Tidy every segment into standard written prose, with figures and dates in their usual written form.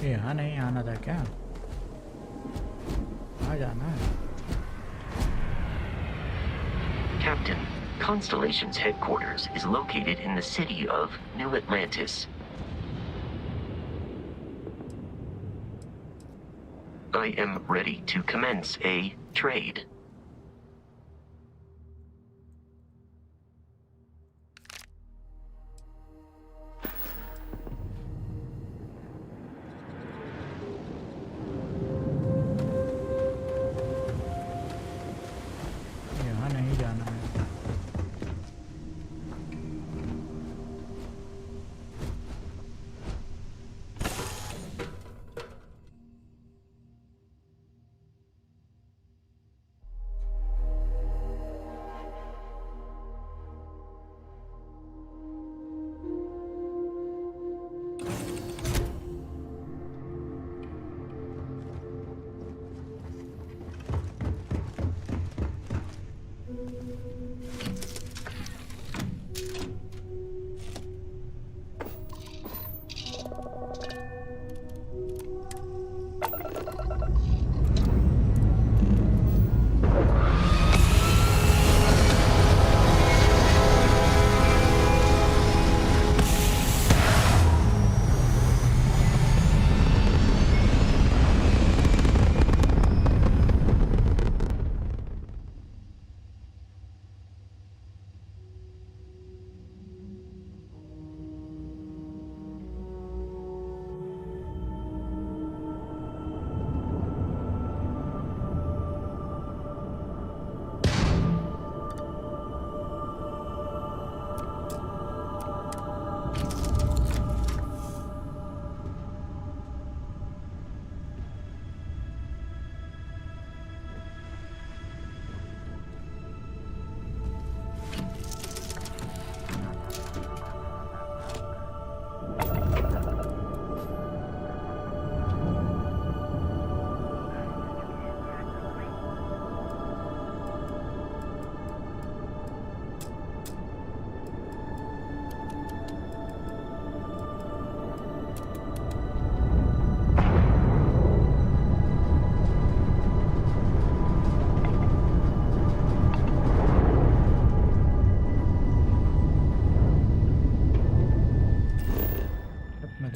यहाँ नहीं आना था क्या? आ जाना है। Captain, Constellation's headquarters is located in the city of New Atlantis. I am ready to commence a trade. यहाँ नहीं जाना है।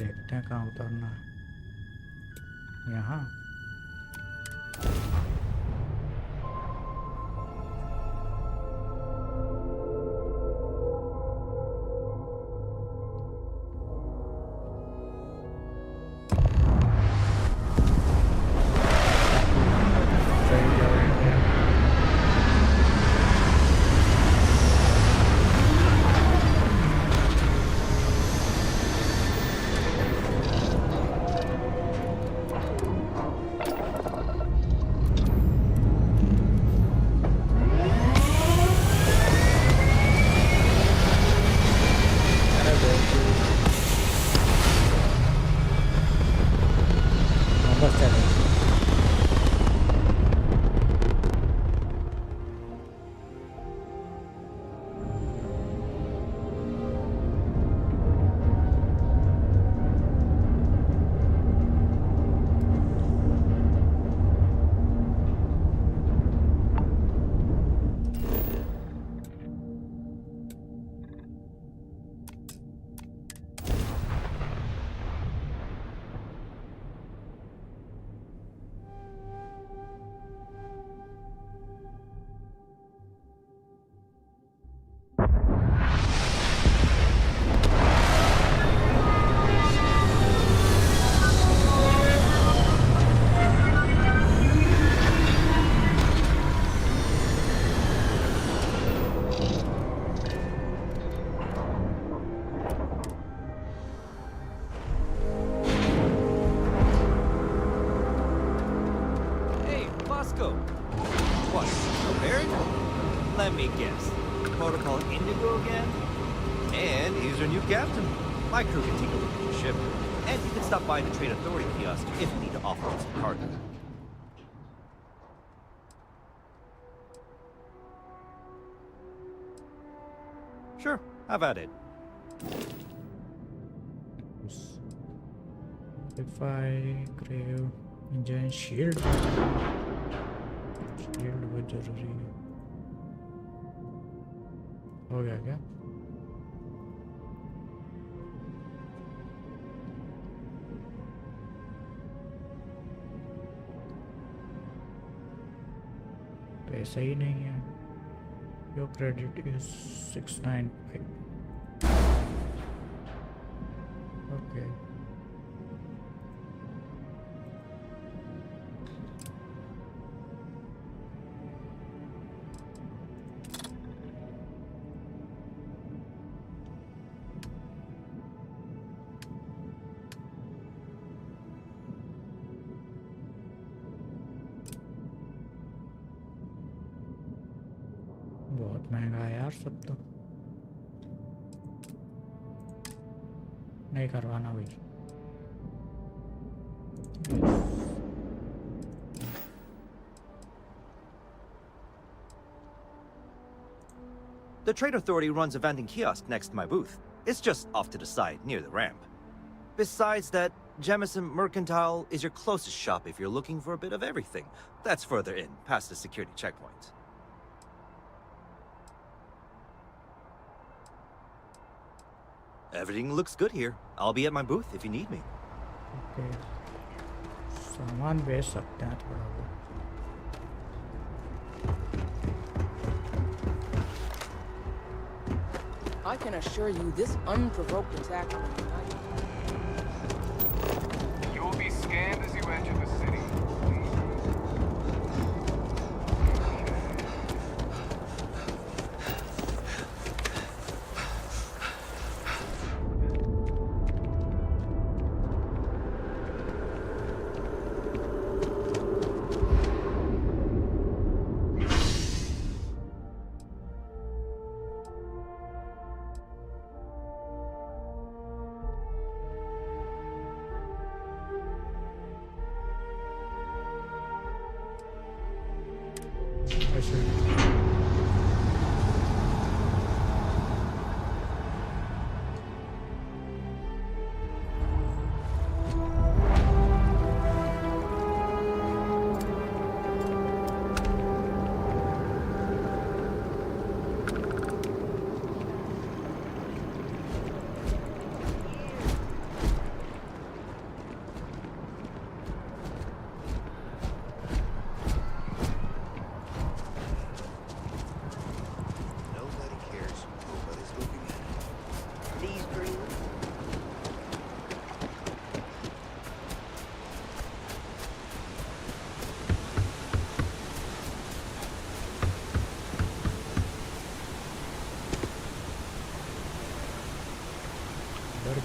देखते हैं कहाँ उतरना है। यहाँ बस चले। What, prepared? Let me guess. Protocol Indigo again? And he's your new captain. My crew can take a look at your ship. And you can stop by the Trade Authority kiosk if you need to offer us some cargo. Sure, have at it. Modify, crave, engine, shield बहुत जरूरी है। हो गया क्या? पैसा ही नहीं है। Your credit is 695. Okay. बहुत महंगा है यार सब तो। नहीं करवाना भाई। The Trade Authority runs a vending kiosk next to my booth. It's just off to the side, near the ramp. Besides that, Jemison Mercantile is your closest shop if you're looking for a bit of everything. That's further in, past the security checkpoint. Everything looks good here. I'll be at my booth if you need me. Okay. सामान बेच सकते हैं थोड़ा बहुत। I can assure you this unprovoked attack on the night. You will be scanned as you enter the city.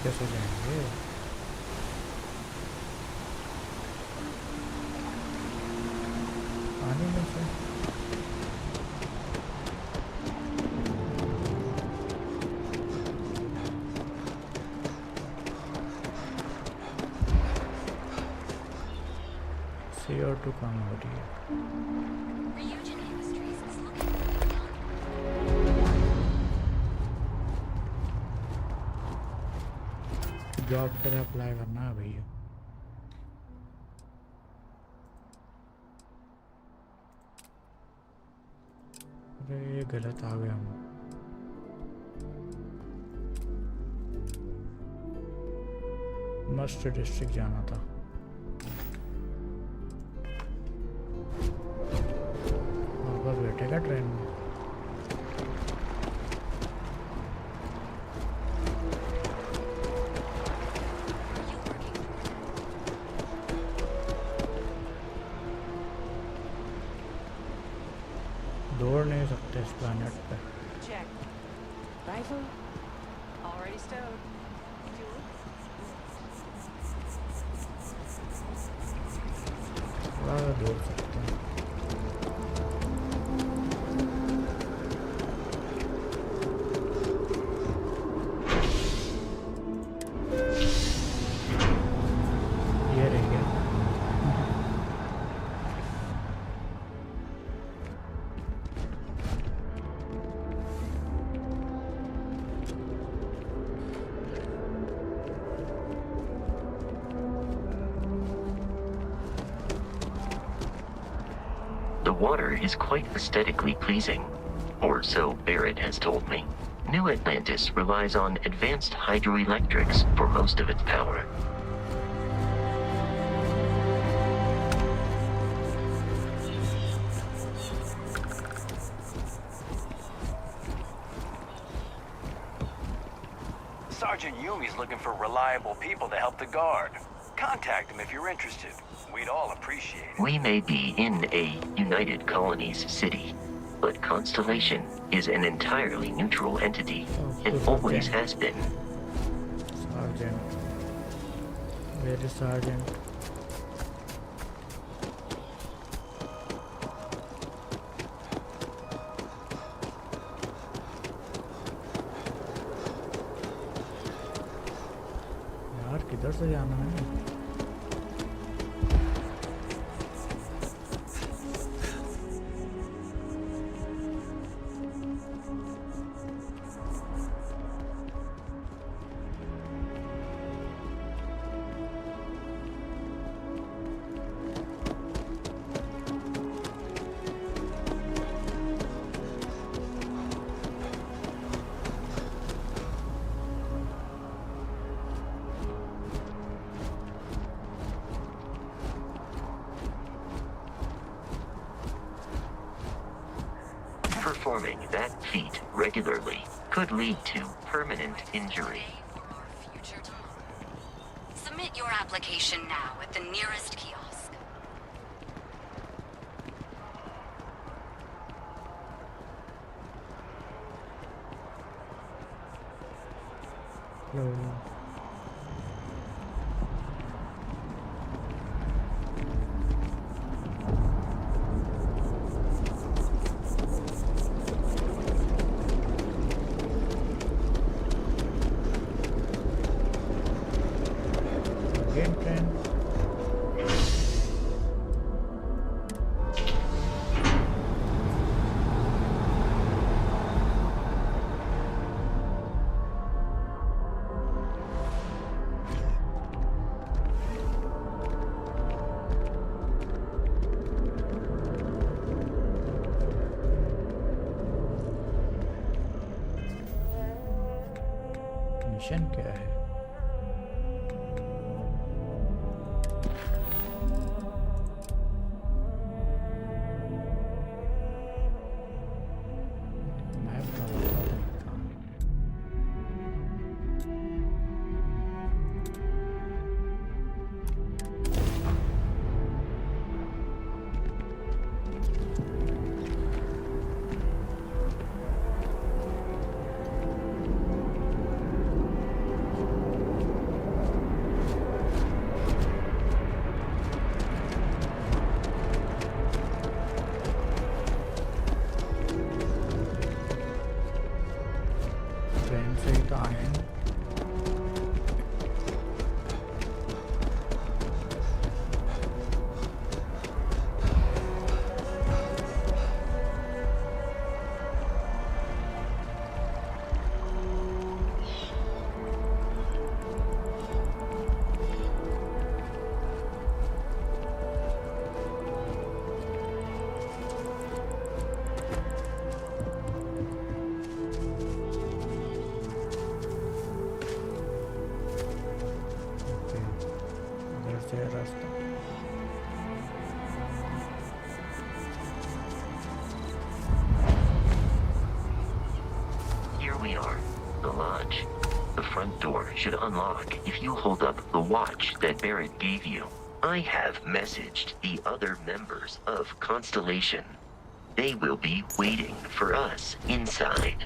कैसे जाएंगे? पानी में से CO2 कम हो रही है। जॉब पर अप्लाई करना है भैया। अरे ये गलत आ गया हम। मस्ट डिस्ट्रिक्ट जाना था। वापस बैठेगा ट्रेन में। दौड़ नहीं सकते इस प्लैनेट पे। Check. Rifle? Already stowed. थोड़ा दौड़ सकते हैं। ये रह गया। water is quite aesthetically pleasing. Or so Barrett has told me. New Atlantis relies on advanced hydroelectrics for most of its power. Sergeant Yumi's looking for reliable people to help the guard. Contact him if you're interested. We'd all appreciate it. We may be in a United Colonies city, but Constellation is an entirely neutral entity and always has been. Sergeant. Where is Sergeant? यार किधर से जाना है? Performing that feat regularly could lead to permanent injury. Submit your application now at the nearest kiosk. Hello. Game train. Mission क्या है? Map का पता नहीं कहाँ है। ट्रेन से ही तो आए हैं। ओके, उधर से है रास्ता। Here we are, the lodge. The front door should unlock if you hold up the watch that Barrett gave you. I have messaged the other members of Constellation. They will be waiting for us inside.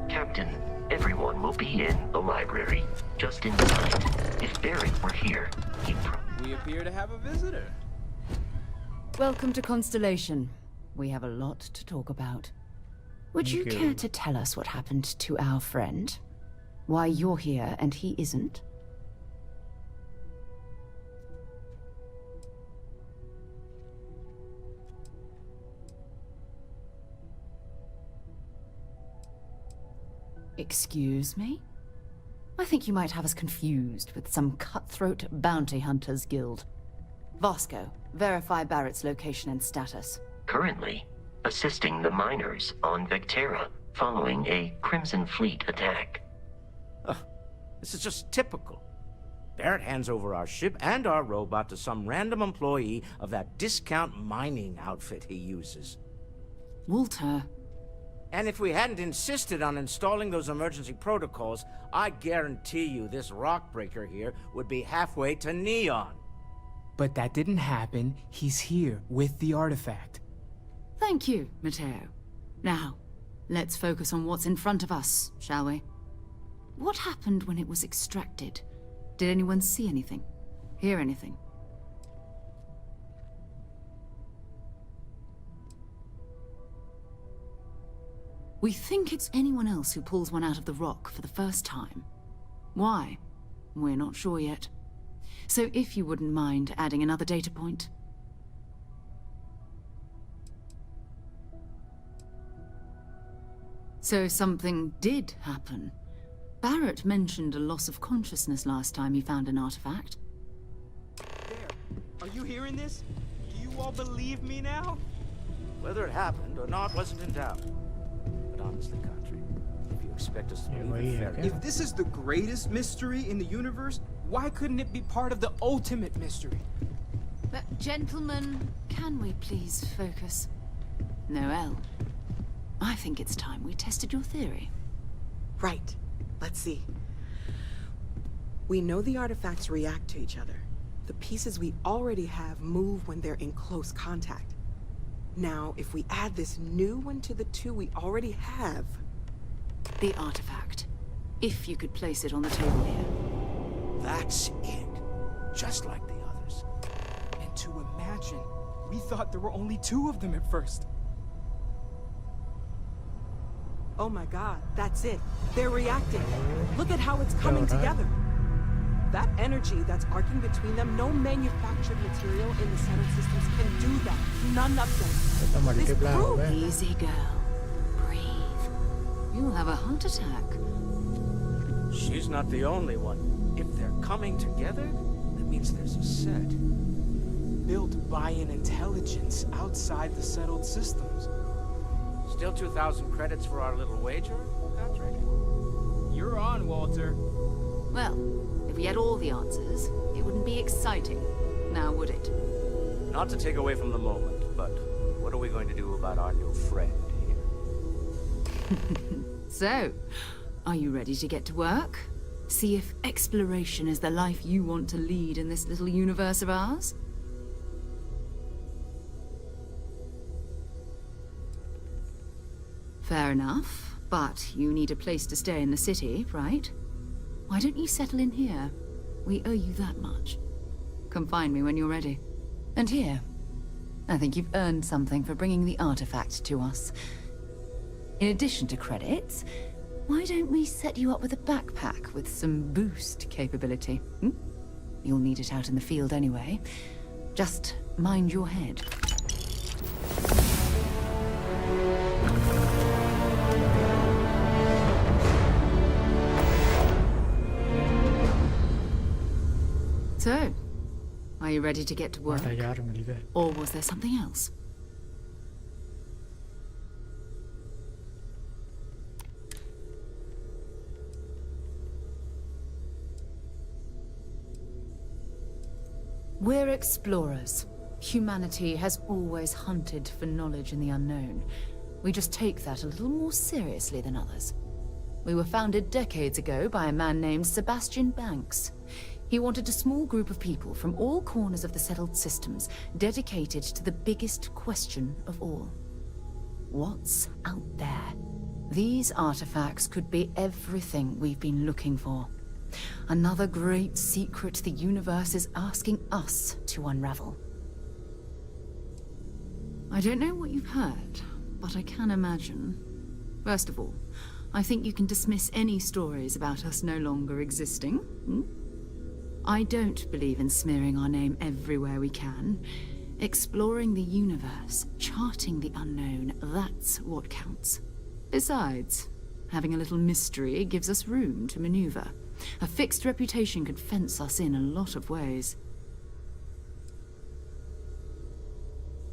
Captain, everyone will be in the library, just inside. If Barrett were here, he'd We appear to have a visitor. Welcome to Constellation. We have a lot to talk about. Would you Thank you. care to tell us what happened to our friend? Why you're here and he isn't? Excuse me? I think you might have us confused with some cutthroat bounty hunters guild. Vasco, verify Barrett's location and status. Currently, assisting the miners on Vectera following a Crimson Fleet attack. This is just typical. Barrett hands over our ship and our robot to some random employee of that discount mining outfit he uses. Walter. And if we hadn't insisted on installing those emergency protocols, I guarantee you this rock breaker here would be halfway to Neon. But that didn't happen. He's here with the artifact. Thank you, Matteo. Now, let's focus on what's in front of us, shall we? What happened when it was extracted? Did anyone see anything? Hear anything? We think it's anyone else who pulls one out of the rock for the first time. Why? We're not sure yet. So if you wouldn't mind adding another data point. So something did happen. Barrett mentioned a loss of consciousness last time he found an artifact. There. Are you hearing this? Do you all believe me now? Whether it happened or not wasn't in doubt. But honestly, Country, if you expect us to believe वही in है fairy क्या? If this is the greatest mystery in the universe, why couldn't it be part of the ultimate mystery? But gentlemen, can we please focus? Noel, I think it's time we tested your theory. Right. Let's see. We know the artifacts react to each other. The pieces we already have move when they're in close contact. Now, if we add this new one to the two we already have... The artifact. If you could place it on the table here. That's it. Just like the others. And to imagine, we thought there were only 2 of them at first. Oh my god, that's it. They're reacting. Look at how it's coming together. That energy that's arcing between them, no manufactured material in the settled systems can do that. None of them. This proves... Easy, girl. Breathe. You'll have a heart attack. She's not the only one. If they're coming together, that means there's a set. Built by an intelligence outside the settled systems. Still 2,000 credits for our little wager, Patrick? You're on, Walter. Well, if we had all the answers, it wouldn't be exciting, now would it? Not to take away from the moment, but what are we going to do about our new friend here? So, are you ready to get to work? See if exploration is the life you want to lead in this little universe of ours? Fair enough, but you need a place to stay in the city, right? Why don't you settle in here? We owe you that much. Come find me when you're ready. And here, I think you've earned something for bringing the artifact to us. In addition to credits, why don't we set you up with a backpack with some boost capability? You'll need it out in the field anyway. Just mind your head. So, are you ready to get to work? 8,000 मिल गए. Or was there something else? We're explorers. Humanity has always hunted for knowledge in the unknown. We just take that a little more seriously than others. We were founded decades ago by a man named Sebastian Banks. He wanted a small group of people from all corners of the settled systems dedicated to the biggest question of all. What's out there? These artifacts could be everything we've been looking for. Another great secret the universe is asking us to unravel. I don't know what you've heard, but I can imagine. First of all, I think you can dismiss any stories about us no longer existing. I don't believe in smearing our name everywhere we can. Exploring the universe, charting the unknown, that's what counts. Besides, Having a little mystery gives us room to maneuver. A fixed reputation could fence us in a lot of ways.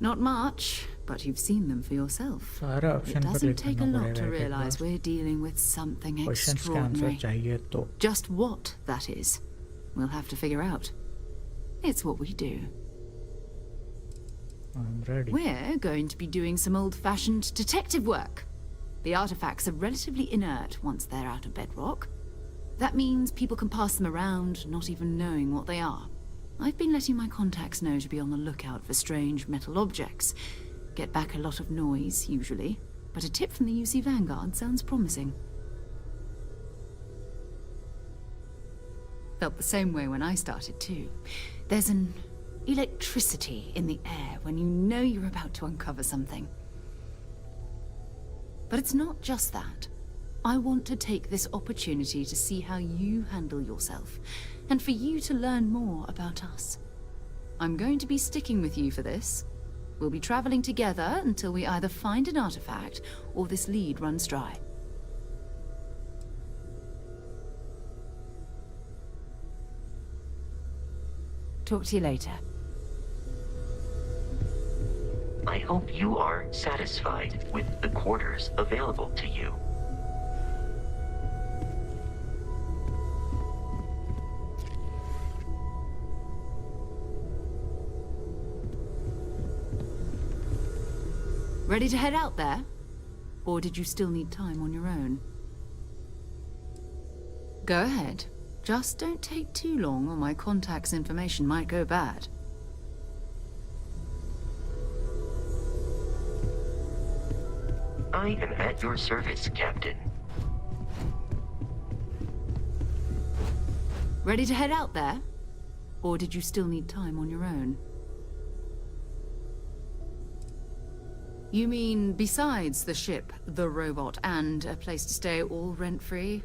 Not much, but you've seen them for yourself. सारा It option पर doesn't click take a करना lot to पड़ेगा एक realize bar we're dealing with something questions का answer extraordinary. चाहिए तो Just what that is, we'll have to figure out. It's what we do. I'm ready. We're going to be doing some old-fashioned detective work. The artifacts are relatively inert once they're out of bedrock. That means people can pass them around, not even knowing what they are. I've been letting my contacts know to be on the lookout for strange metal objects. Get back a lot of noise, usually, but a tip from the UC Vanguard sounds promising. Felt the same way when I started, too. There's an electricity in the air when you know you're about to uncover something. But it's not just that. I want to take this opportunity to see how you handle yourself, and for you to learn more about us. I'm going to be sticking with you for this. We'll be traveling together until we either find an artifact or this lead runs dry. Talk to you later. I hope you are satisfied with the quarters available to you. Ready to head out there? Or did you still need time on your own? Go ahead. Just don't take too long or my contact's information might go bad. I am at your service, Captain. Ready to head out there? Or did you still need time on your own? You mean besides the ship, the robot, and a place to stay all rent-free?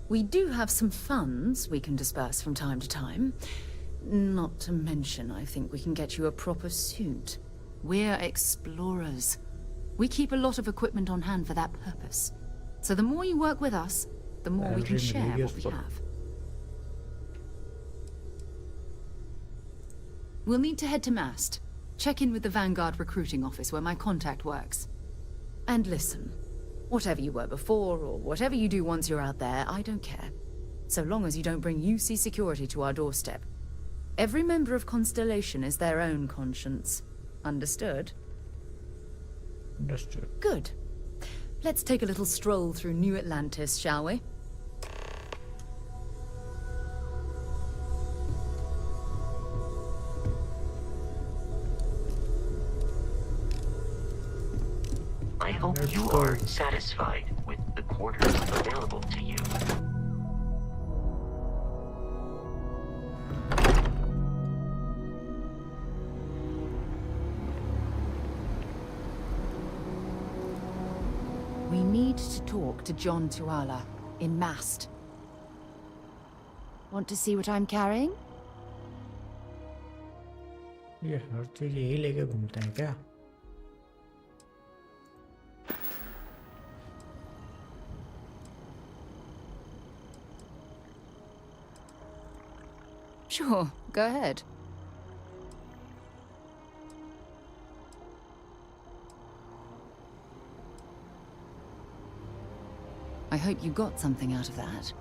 We do have some funds we can disperse from time to time. Not to mention, I think we can get you a proper suit. We're explorers. We keep a lot of equipment on hand for that purpose. So the more you work with us, the more we can share what we have. We'll need to head to Mast. Check in with the Vanguard recruiting office where my contact works. And listen, whatever you were before or whatever you do once you're out there, I don't care. So long as you don't bring UC security to our doorstep. Every member of Constellation is their own conscience. Understood? Understood. Good. Let's take a little stroll through New Atlantis, shall we? I hope you are satisfied with the quarters available to you. We need to talk to John Tuala in Mast. Want to see what I'm carrying? ये हर चीज यही लेके घूमते हैं क्या? Sure, go ahead. I hope you got something out of that.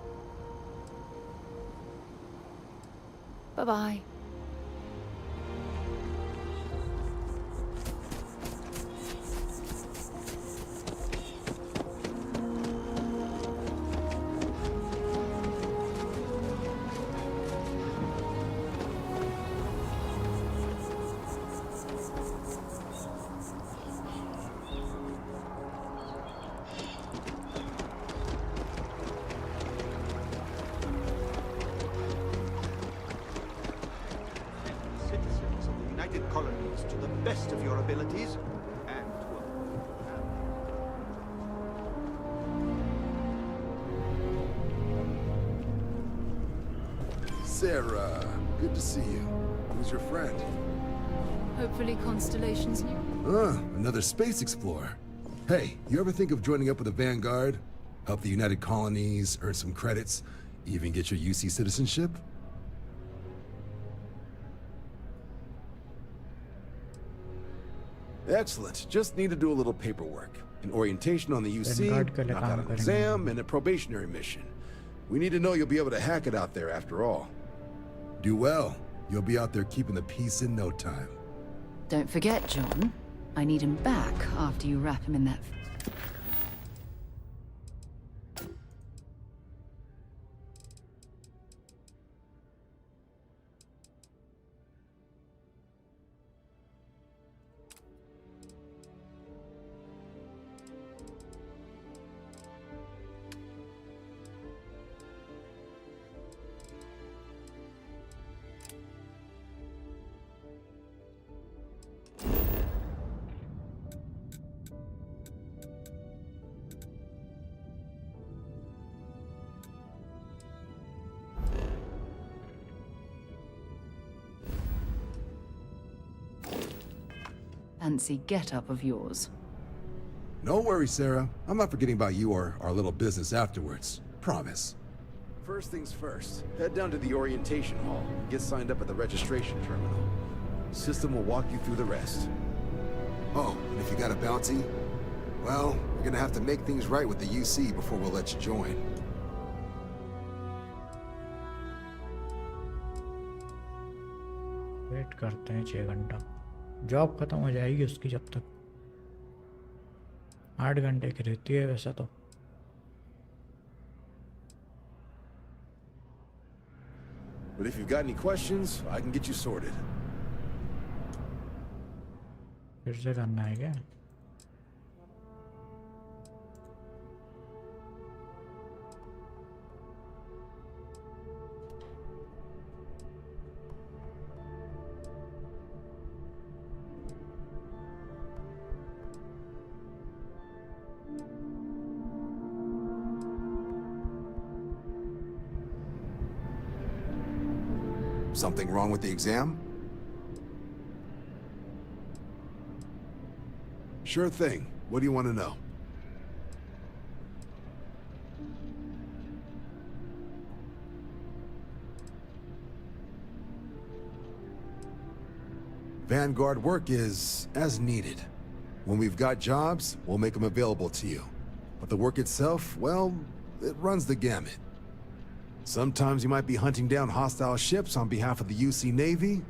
Bye-bye. Citizens of the United Colonies to the best of your abilities, and Sarah, good to see you. Who's your friend? Hopefully Constellation's new. Another space explorer. Hey, you ever think of joining up with the Vanguard? Help the United Colonies, earn some credits, even get your UC citizenship? Excellent. Just need to do a little paperwork. An orientation on the UC, knock out an exam, and a probationary mission. We need to know you'll be able to hack it out there after all. Do well. You'll be out there keeping the peace in no time. Don't forget, John. I need him back after you wrap him in that... fancy get-up of yours. No worries, Sarah. I'm not forgetting about you or our little business afterwards. Promise. First things first, head down to the orientation hall and get signed up at the registration terminal. System will walk you through the rest. Oh, and if you got a bounty, well, we're gonna have to make things right with the UC before we'll let you join. Wait करते हैं 6 घंटा job खत्म हो जाएगी उसकी जब तक 8 घंटे की रहती है वैसा तो But if you've got any questions, I can get you sorted. फिर से करना है क्या Something wrong with the exam? Sure thing. What do you want to know? Vanguard work is as needed. When we've got jobs, we'll make them available to you. But the work itself, well, it runs the gamut. Sometimes you might be hunting down hostile ships on behalf of the UC Navy,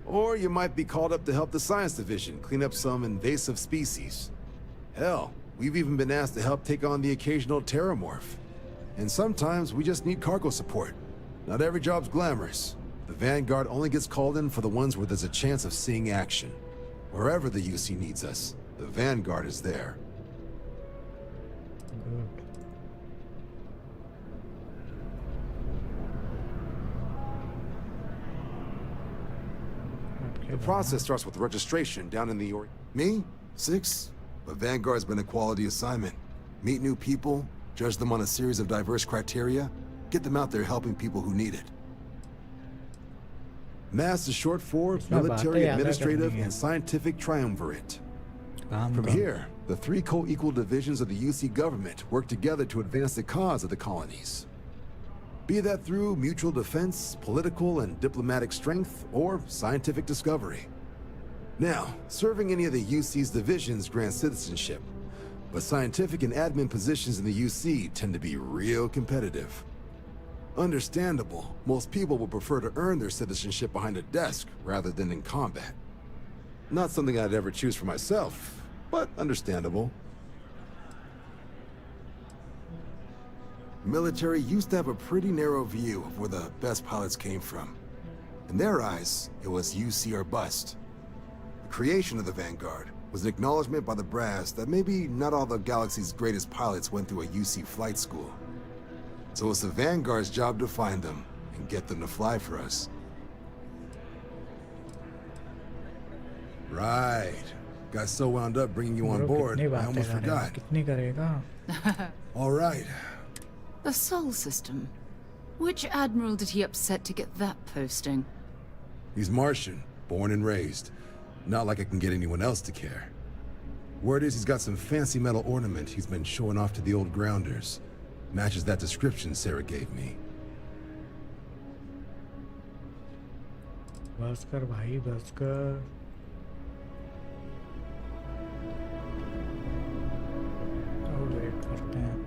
or you might be called up to help the Science Division clean up some invasive species. Hell, we've even been asked to help take on the occasional terramorph. And sometimes we just need cargo support. Not every job's glamorous. The Vanguard only gets called in for the ones where there's a chance of seeing action. Wherever the UC needs us, the Vanguard is there. The process starts with registration down in the Me? 6? But Vanguard's been a quality assignment. Meet new people, judge them on a series of diverse criteria, get them out there helping people who need it. MASS is short for Military, Administrative, and Scientific Triumvirate. From here, the 3 co-equal divisions of the UC government work together to advance the cause of the colonies. Be that through mutual defense, political and diplomatic strength, or scientific discovery. Now, serving any of the UC's divisions grants citizenship, but scientific and admin positions in the UC tend to be real competitive. Understandable, most people would prefer to earn their citizenship behind a desk rather than in combat. Not something I'd ever choose for myself, but understandable. Military used to have a pretty narrow view of where the best pilots came from. In their eyes, it was UC or bust. The creation of the Vanguard was an acknowledgement by the brass that maybe not all the galaxy's greatest pilots went through a UC flight school. So it's the Vanguard's job to find them and get them to fly for us. Right. Got so wound up bringing you on board, I almost forgot. All right. The Sol system. Which admiral did he upset to get that posting? He's Martian, born and raised. Not like I can get anyone else to care. Word is he's got some fancy metal ornament he's been showing off to the old grounders. Matches that description Sarah gave me. बस कर भाई बस कर. और wait करते हैं.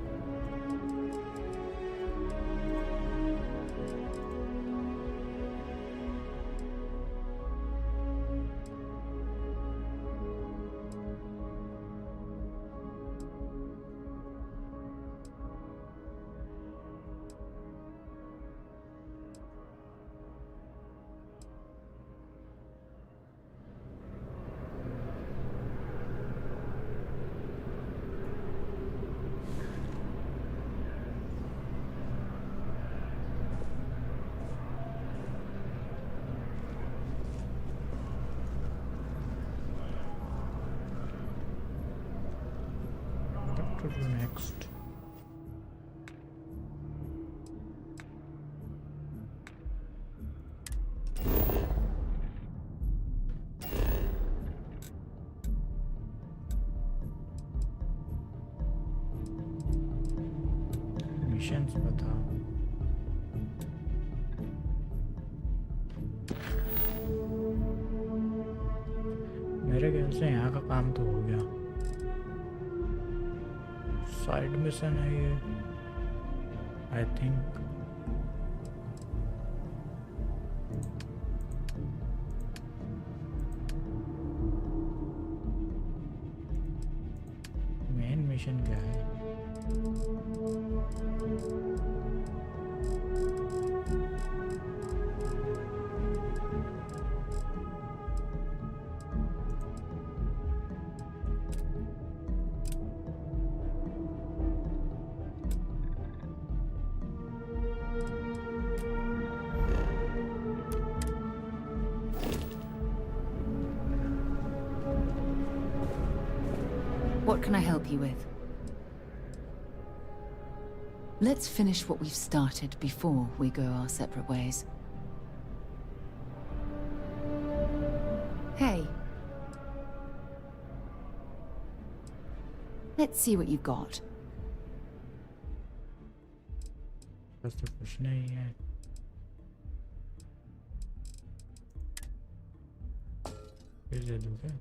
To do next. Missions बताओ. मेरे ख्याल से यहाँ का काम तो हो गया. साइड मिशन है ये आई थिंक. मेन मिशन क्या है? What can I help you with? Let's finish what we've started before we go our separate ways. Hey. Let's see what you've got. बस तो कुछ नहीं है. फिर दे दूँ क्या?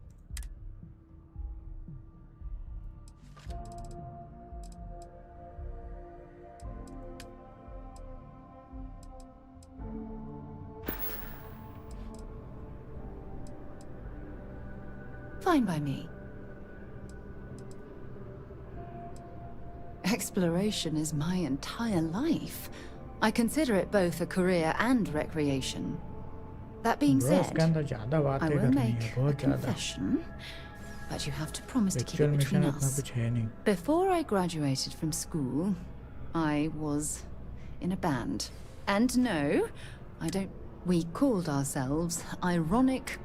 Fine by me. Exploration is my entire life. I consider it both a career and recreation. That being said, I will make a confession, but you have to promise to keep it between us. Before I graduated from school, I was in a band. And no, I don't... We called ourselves Ironic...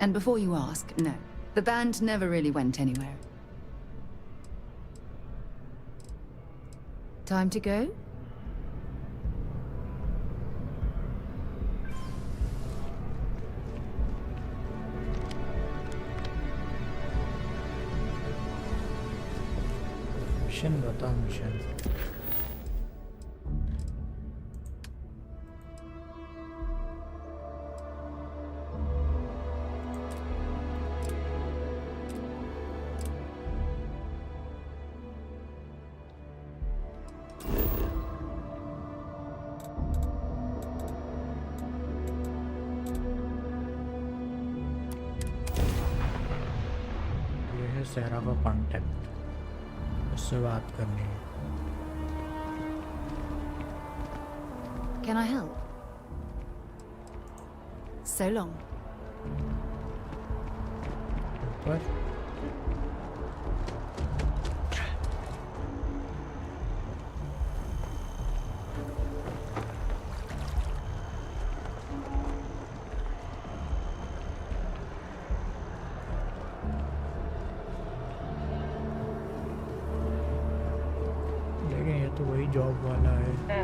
And before you ask, no. The band never really went anywhere. Time to go? Mission बता mission. सहरा का contact, उससे बात करनी है. Can I help? So long. ऊपर तो वही जॉब वाला है.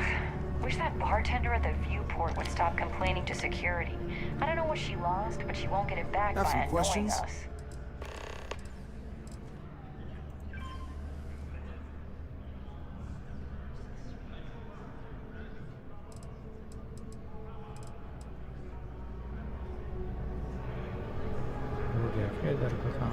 Wish that bartender at the viewport would stop complaining to security. I don't know what she lost, but she won't get it back by annoying us. इधर का काम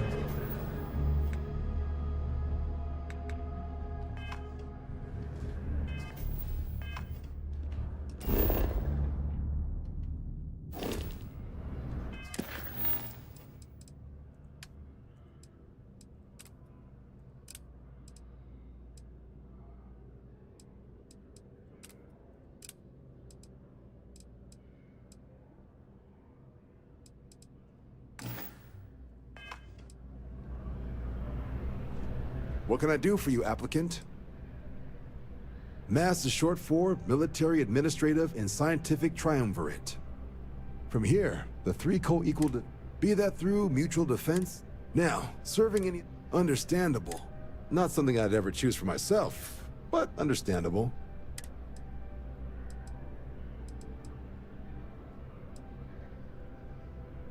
What can I do for you, applicant? MASS is short for Military, Administrative, and Scientific Triumvirate. From here, the three co-equal be that through mutual defense. Now, serving any... Understandable. Not something I'd ever choose for myself, but understandable.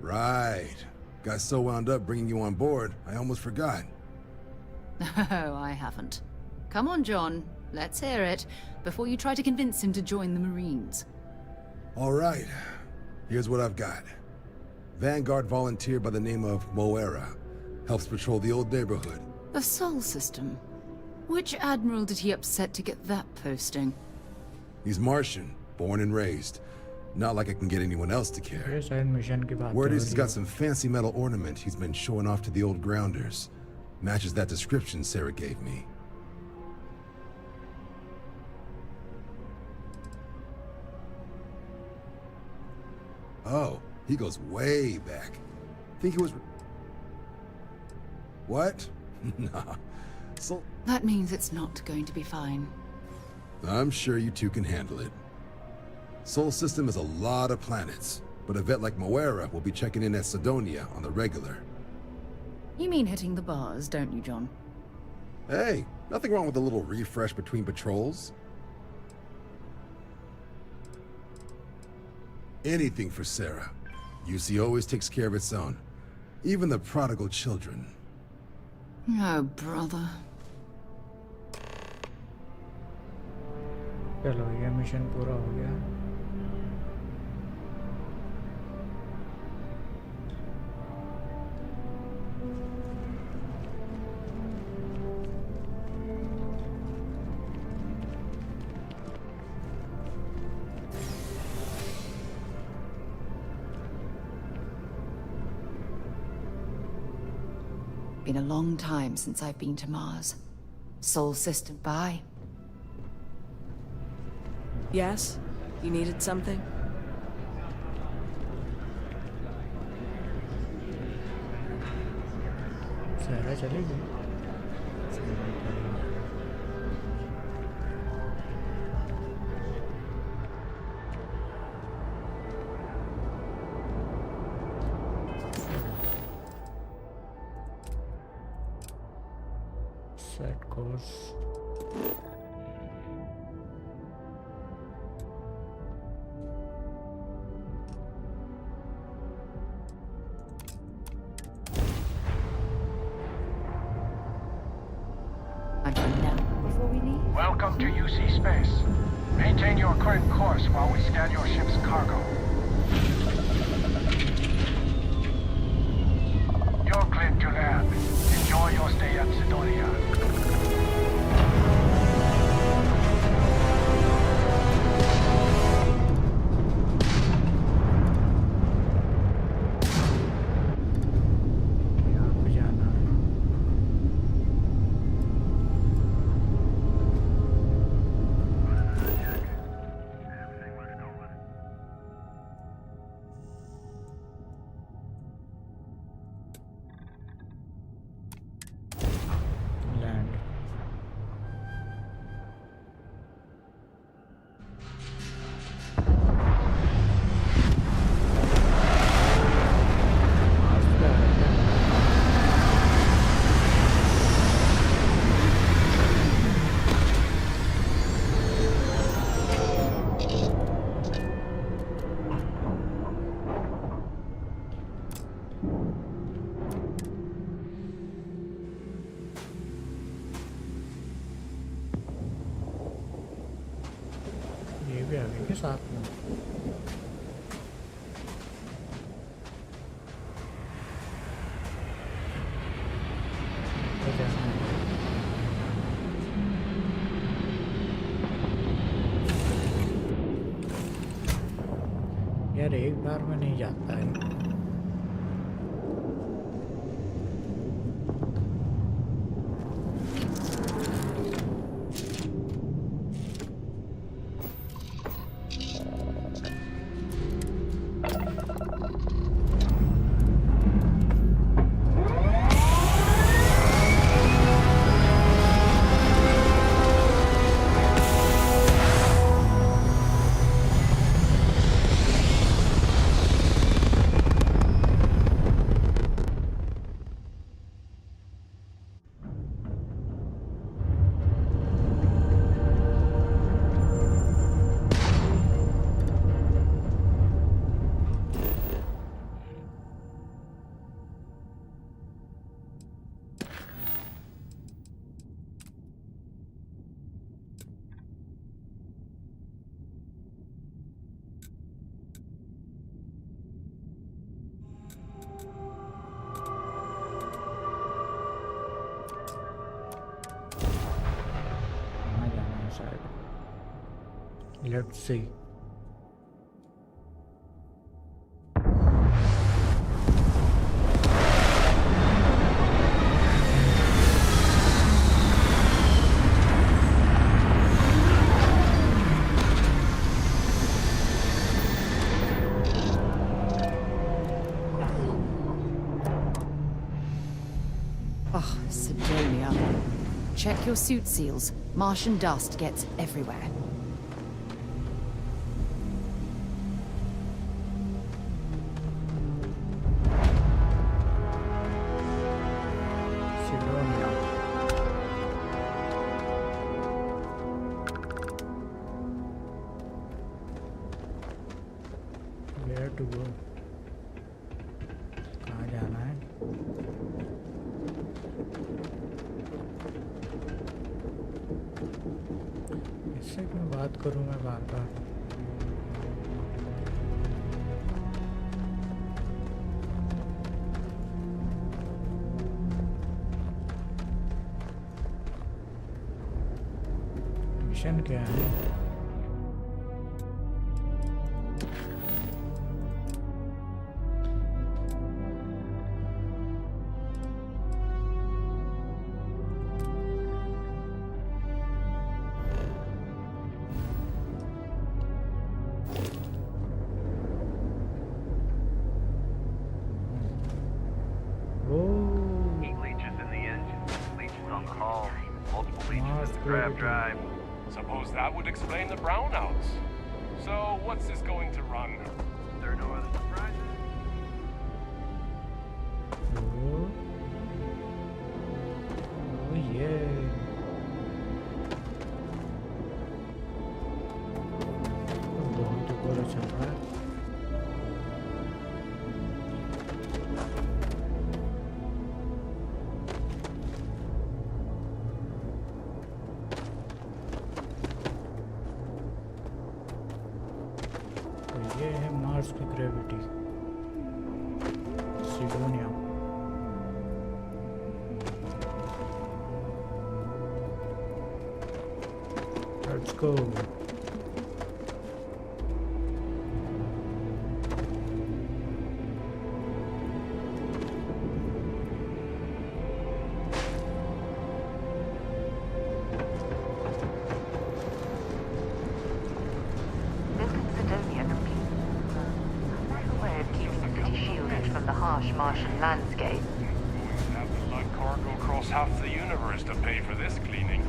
Right. Got so wound up bringing you on board, I almost forgot. Oh, I haven't. Come on, John. Let's hear it, before you try to convince him to join the Marines. All right. Here's what I've got. Vanguard volunteer by the name of Moera. Helps patrol the old neighborhood. The Sol system. Which admiral did he upset to get that posting? He's Martian, born and raised. Not like I can get anyone else to care. Word is he's got some fancy metal ornament he's been showing off to the old grounders. Matches that description Sarah gave me. Oh, he goes way back. Think he was... What? Nah. So... That means it's not going to be fine. I'm sure you two can handle it. Sol system is a lot of planets, but a vet like Moera will be checking in at Sidonia on the regular. You mean hitting the bars, don't you, John? Hey, nothing wrong with a little refresh between patrols. Anything for Sarah. UC always takes care of its own. Even the prodigal children. Oh, brother. चलो ये mission पूरा हो गया Been a long time since I've been to Mars. Sol system, bye. Yes? You needed something? सारा चलेगी set course Welcome to UC Space. Maintain your current course while we scan your ship's cargo. You're cleared to land. Enjoy your stay at Sidonia. भी आ गए क्या साथ में एक बार में नहीं जाता है। Let's see. Oh, Sidonia. Check your suit seals. Martian dust gets everywhere. Where to go? कहाँ जाना है? इससे क्यों बात करूँ मैं बार-बार? मिशन क्या है? Drive. Suppose that would explain the brownouts. So, what's this going to run? There are no other surprises. Oh yeah. बहुत ऊपर चल रहा है. ये है मार्स की gravity Cydonia. Let's go. Martian landscape. We'll have to lug cargo across half the universe to pay for this cleaning.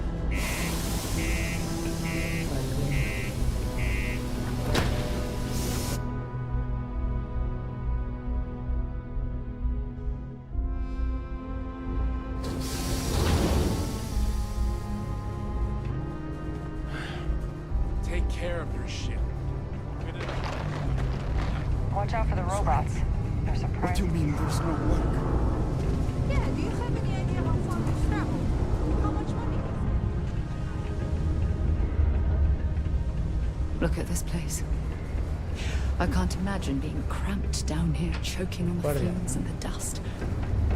Take care of your ship. Watch out for the robots. They're surprising. What do you mean there's no work? Yeah, do you have any idea how far we've traveled? How much money? Look at this place. I can't imagine being cramped down here, choking on the fumes and the dust.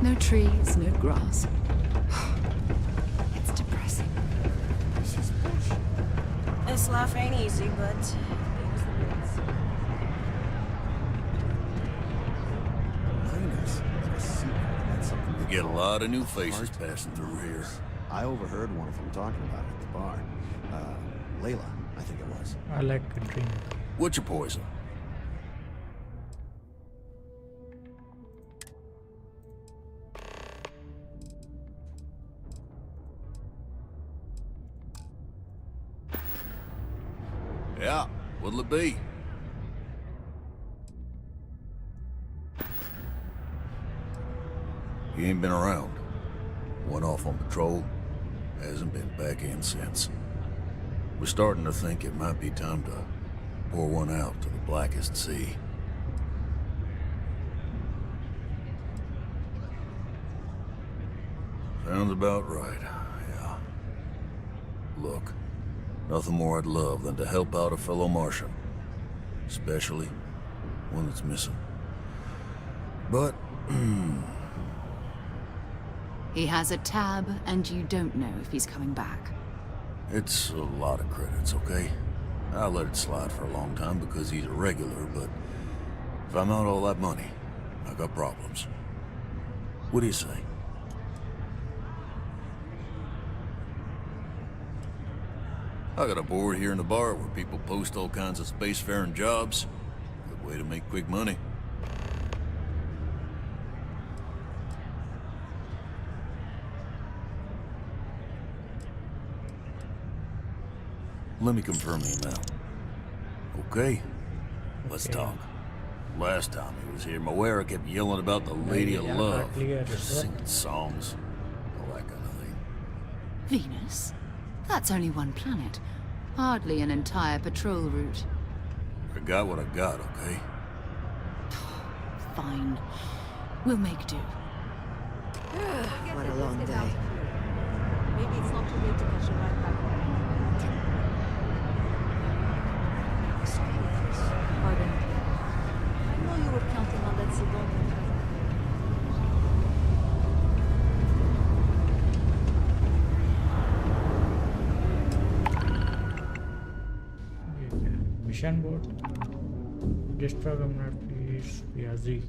No trees, no grass. It's depressing. This is bullshit. This life ain't easy, but get a lot of new faces passing through here. I overheard one of them talking about it at the bar. Layla, I think it was. I like drinking. What's your poison? Yeah, what'll it be? He ain't been around. Went off on patrol. Hasn't been back in since. We're starting to think it might be time to pour one out to the blackest sea. Sounds about right, yeah. Look, nothing more I'd love than to help out a fellow Martian. Especially one that's missing. But, He has a tab, and you don't know if he's coming back. it's a lot of credits, okay? I let it slide for a long time because he's a regular, but if I'm out all that money, I got problems. What do you say? I got a board here in the bar where people post all kinds of spacefaring jobs. Good way to make quick money. Let me confirm the amount. Okay? Let's talk. Last time he was here, Moera kept yelling about the Lady of Love. Singing songs. All that kind of thing. Venus? That's only one planet. Hardly an entire patrol route. I got what I got, okay? Fine. We'll make do. What a long day. Maybe it's not too late to catch a ride back home. Pardon. I know you were counting on that Sidonian Mission board. Destroy please. Piazzi.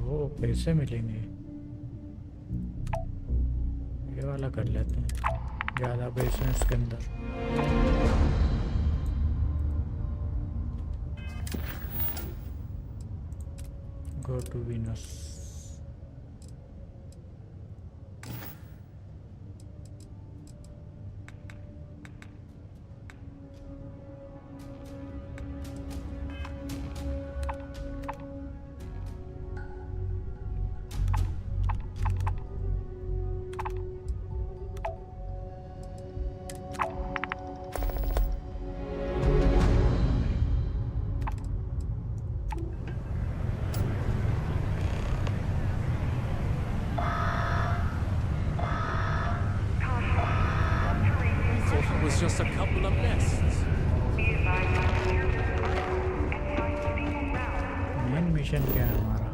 Oh, पैसे मिलेंगे. ये वाला कर लेते हैं. ज़्यादा पैसे हैं इसके अंदर. Go to Venus. Just a couple of nests. Main mission क्या है हमारा?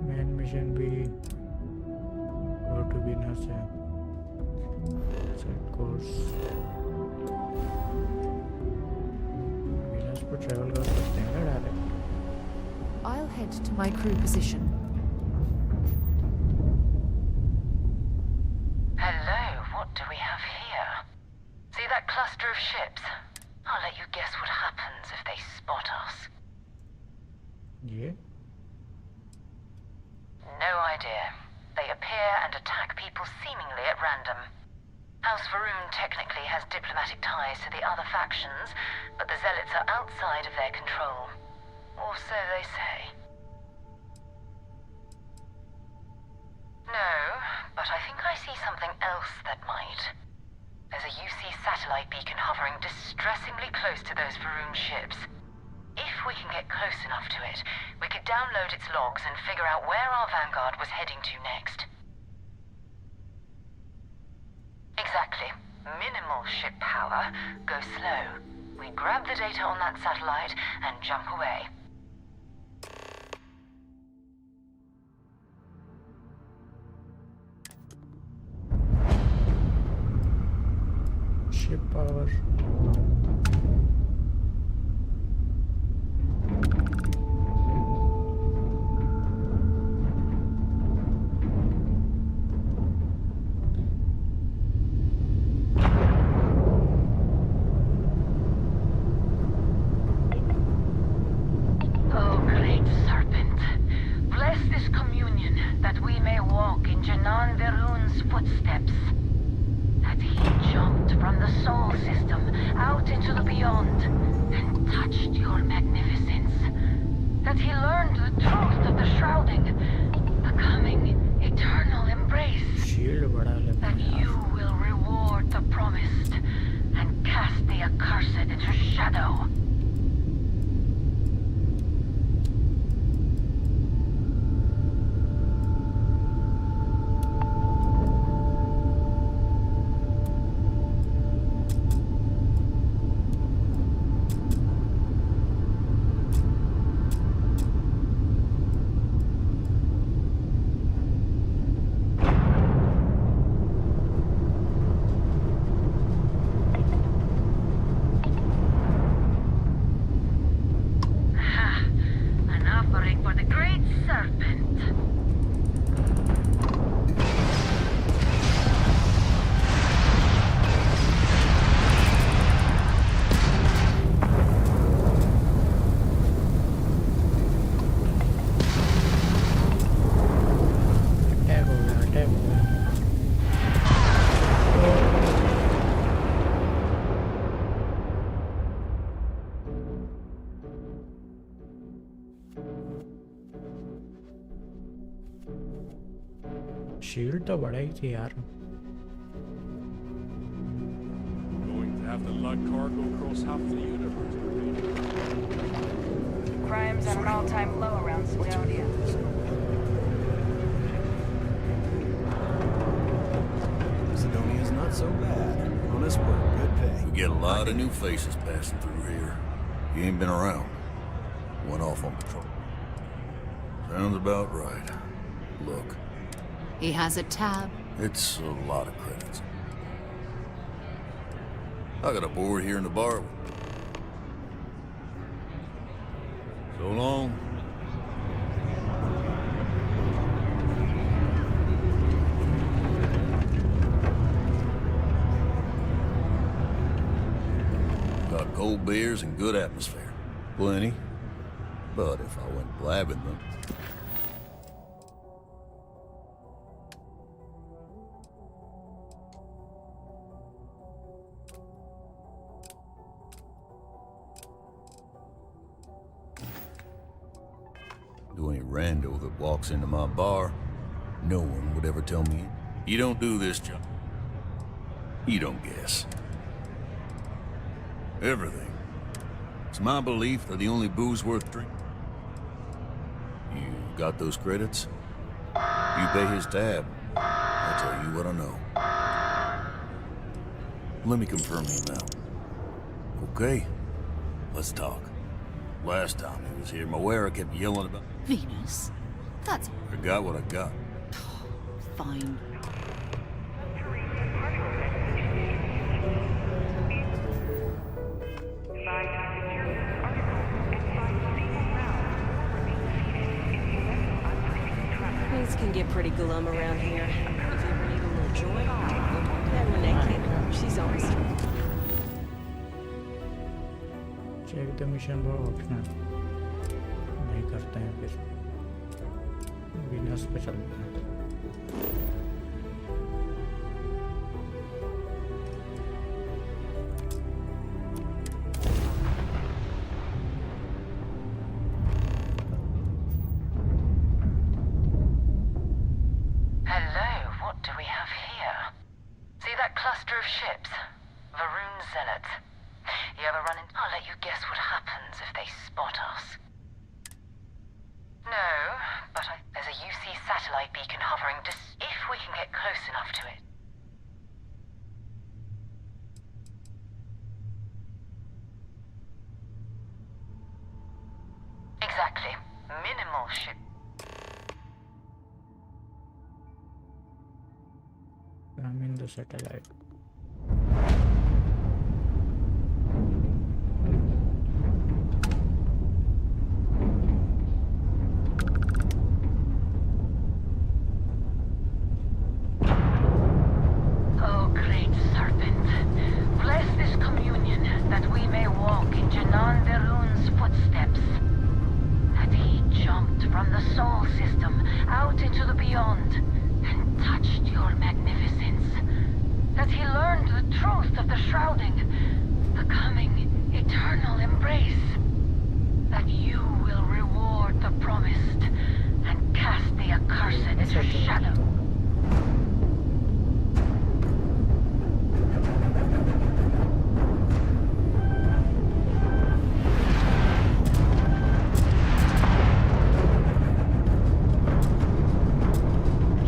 मेन मिशन भी go to Venus है. Set course. Venus पर travel कर सकते हैं क्या direct? I'll head to my crew position. system, out into the beyond, and touched your magnificence. That he learned the truth of the shrouding, the coming eternal embrace. That you will reward the promised, and cast the accursed into shadow. Shield तो बड़ा ही थी यार. Going to have to lug cargo across half the universe. Crime's at an all-time low around Sidonia. Sidonia's not so bad. Honest work, good pay. We get a lot of new faces passing through here. You ain't been around. Went off on patrol. Sounds about right. Look. He has a tab. It's a lot of credits. I got a board here in the bar. So long. Got cold beers and good atmosphere. Plenty. But if I went blabbing them... To any rando that walks into my bar, no one would ever tell me, you don't do this job. You don't guess. Everything. It's my belief that the only booze worth drinking. You got those credits? You pay his tab. I'll tell you what I know. Let me confirm the amount. Okay? Let's talk. Last time he was here, Moira kept yelling about... Venus? That's... I got what I got. Fine. Things can get pretty glum around here. If you ever need a little joy, go talk to that Renee kid. She's always... check the mission वो optional नहीं करते हैं फिर business पे चलते हैं. Hello, what do we have here? See that cluster of ships? Varun Zealots. You ever run into... I'll let you guess what happens if they spot us. No, but there's a UC satellite beacon hovering just if we can get close enough to it. Exactly. Minimal ship. I'm in the satellite. Out into the beyond, and touched your magnificence. That he promised and cast the accursed into shadow.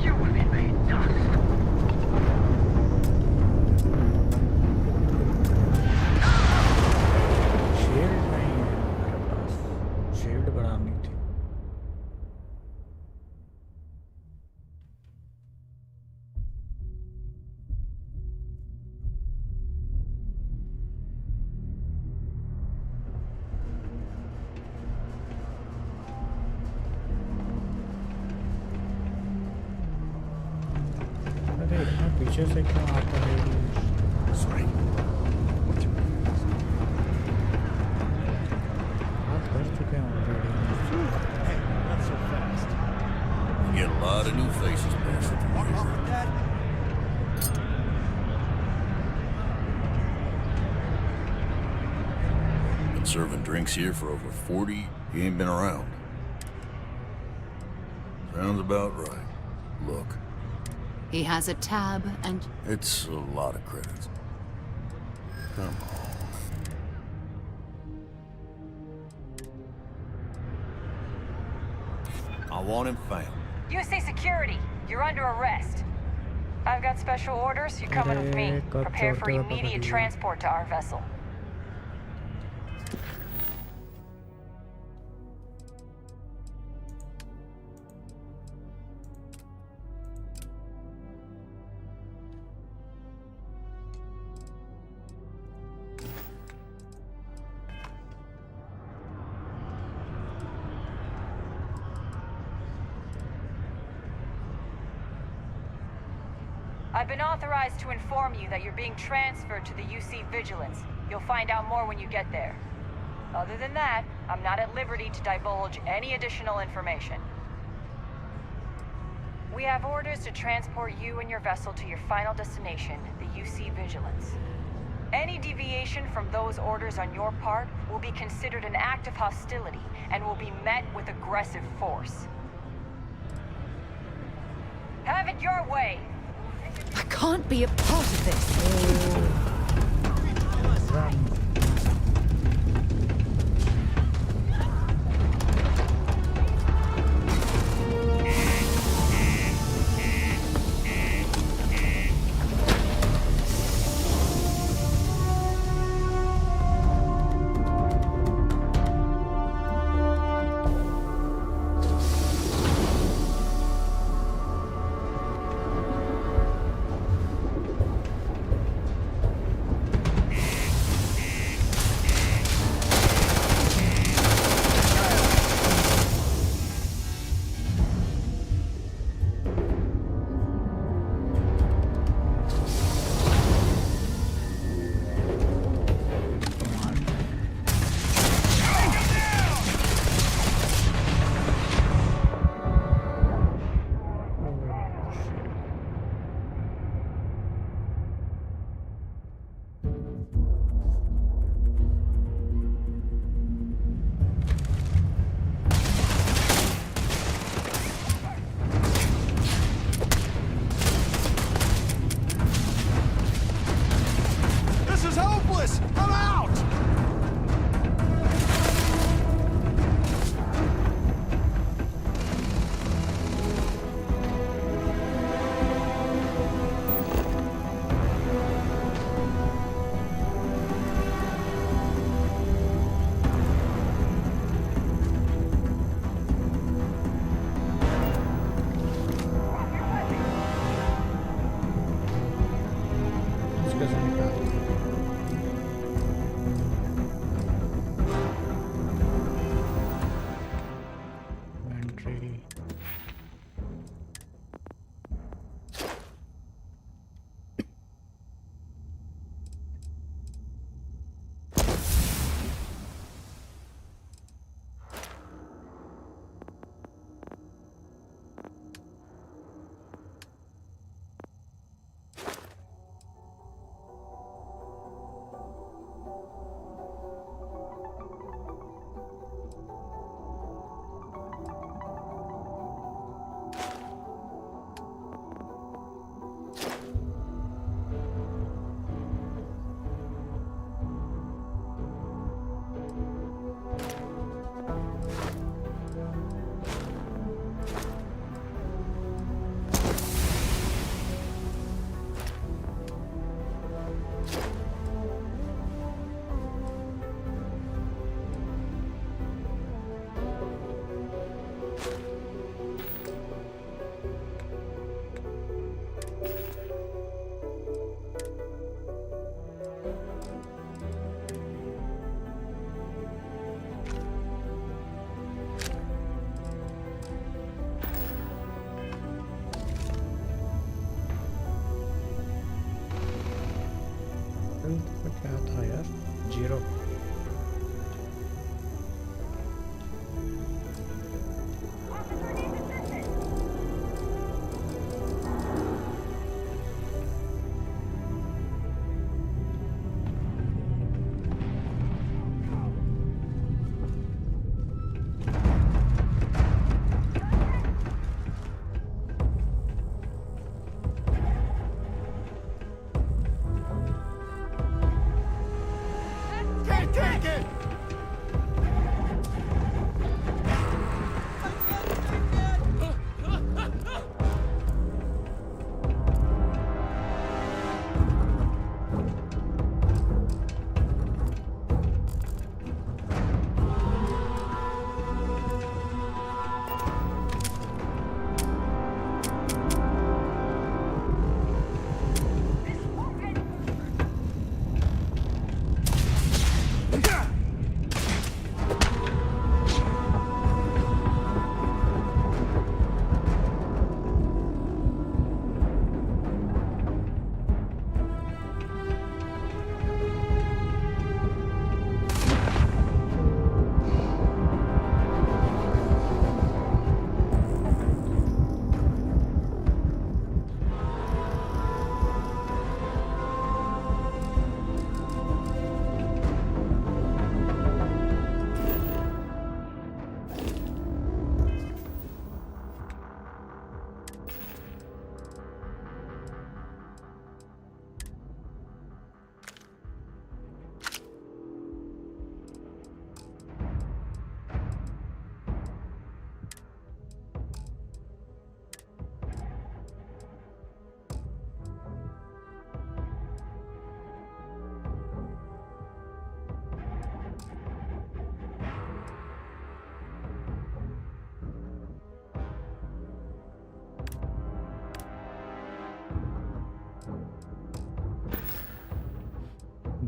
You will be made dust. Shield नहीं है हमारे पास, shield बढ़ानी थी। अरे इतना पीछे से क्यों आता है ये? बात कर चुके हैं already. Hey, not so fast. You get a lot of new faces passing through here. Been serving drinks here for over 40. He ain't been around. Sounds about right. Look, He has a tab and... it's a lot of credits. Come on. I want him found. UC security, you're under arrest. I've got special orders. You're coming with me. Prepare for immediate transport to our vessel. I've been authorized to inform you that you're being transferred to the UC Vigilance. You'll find out more when you get there. Other than that, I'm not at liberty to divulge any additional information. We have orders to transport you and your vessel to your final destination, the UC Vigilance. Any deviation from those orders on your part will be considered an act of hostility and will be met with aggressive force. Have it your way! I can't be a part of this.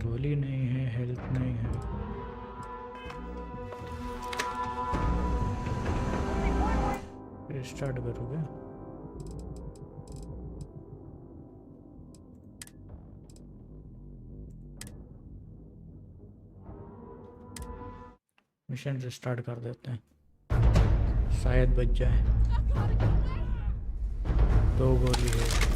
गोली नहीं है, health नहीं है। फिर start करोगे? Mission start कर देते हैं, शायद बच जाए। 2 गोली है।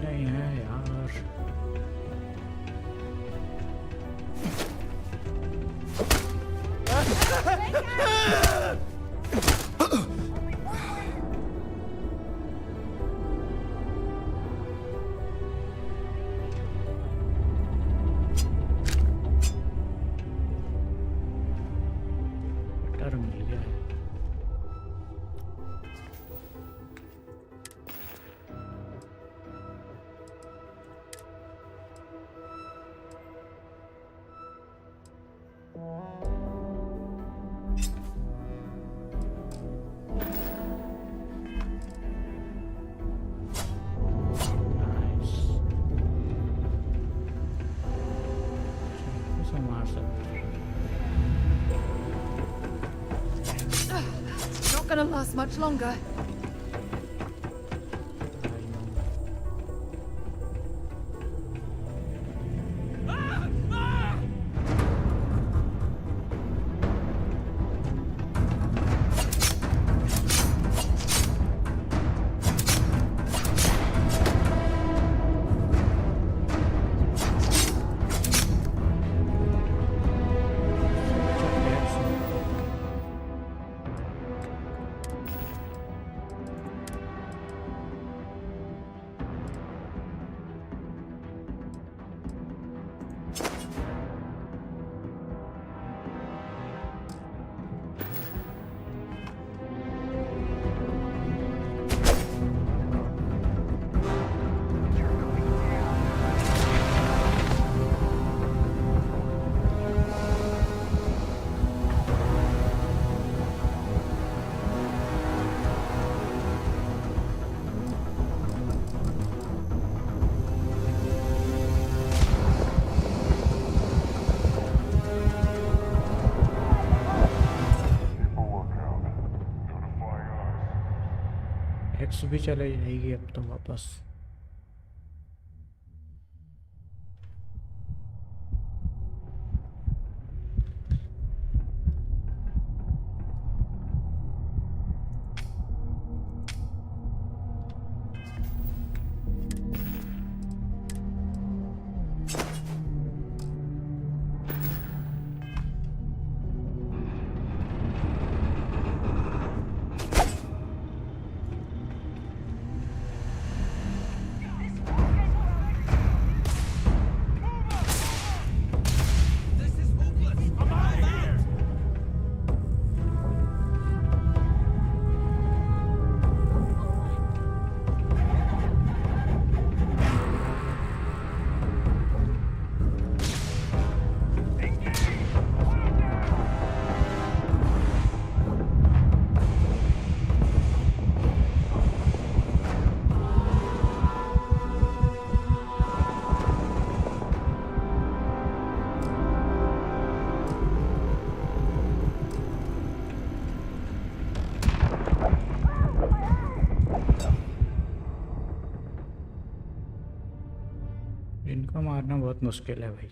नहीं है यार। मिल गया है। Not gonna last much longer. X भी चले जाएगी अब तो वापस। इनको मारना बहुत मुश्किल है भाई।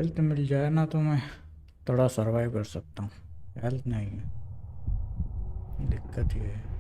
हेल्थ मिल जाए ना तो मैं थोड़ा सरवाइव कर सकता हूँ। हेल्थ नहीं है, दिक्कत ये है।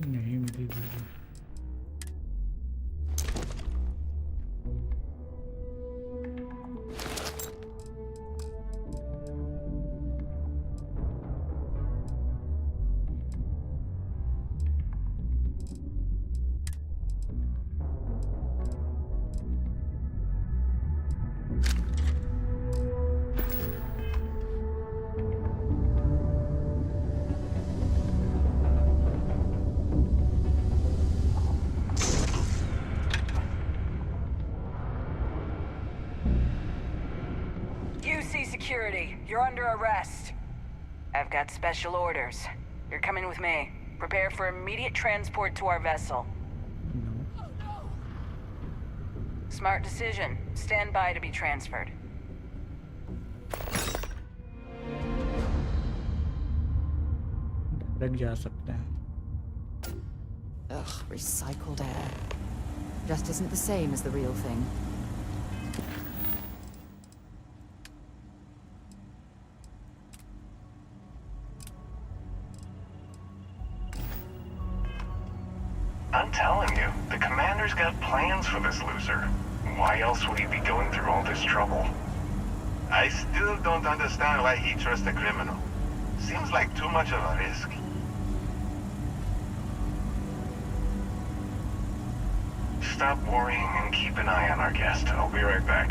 नहीं मिली दीदी। Security, you're under arrest. I've got special orders. You're coming with me. Prepare for immediate transport to our vessel. Smart decision. Stand by to be transferred. लग जा सकता है। Ugh, recycled air. Just isn't the same as the real thing. I'm telling you, the commander's got plans for this loser. Why else would he be going through all this trouble? I still don't understand why he trusts a criminal. Seems like too much of a risk. Stop worrying and keep an eye on our guest. I'll be right back.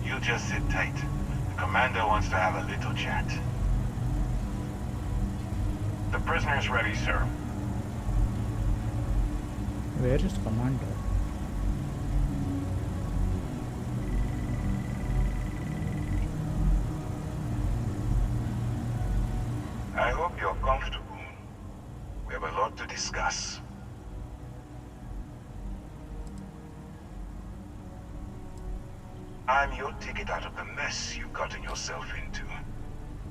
You just sit tight. The commander wants to have a little chat. The prisoner's ready, sir. Where is commander? I hope you're comfortable. We have a lot to discuss. I'm your ticket out of the mess you've gotten yourself into.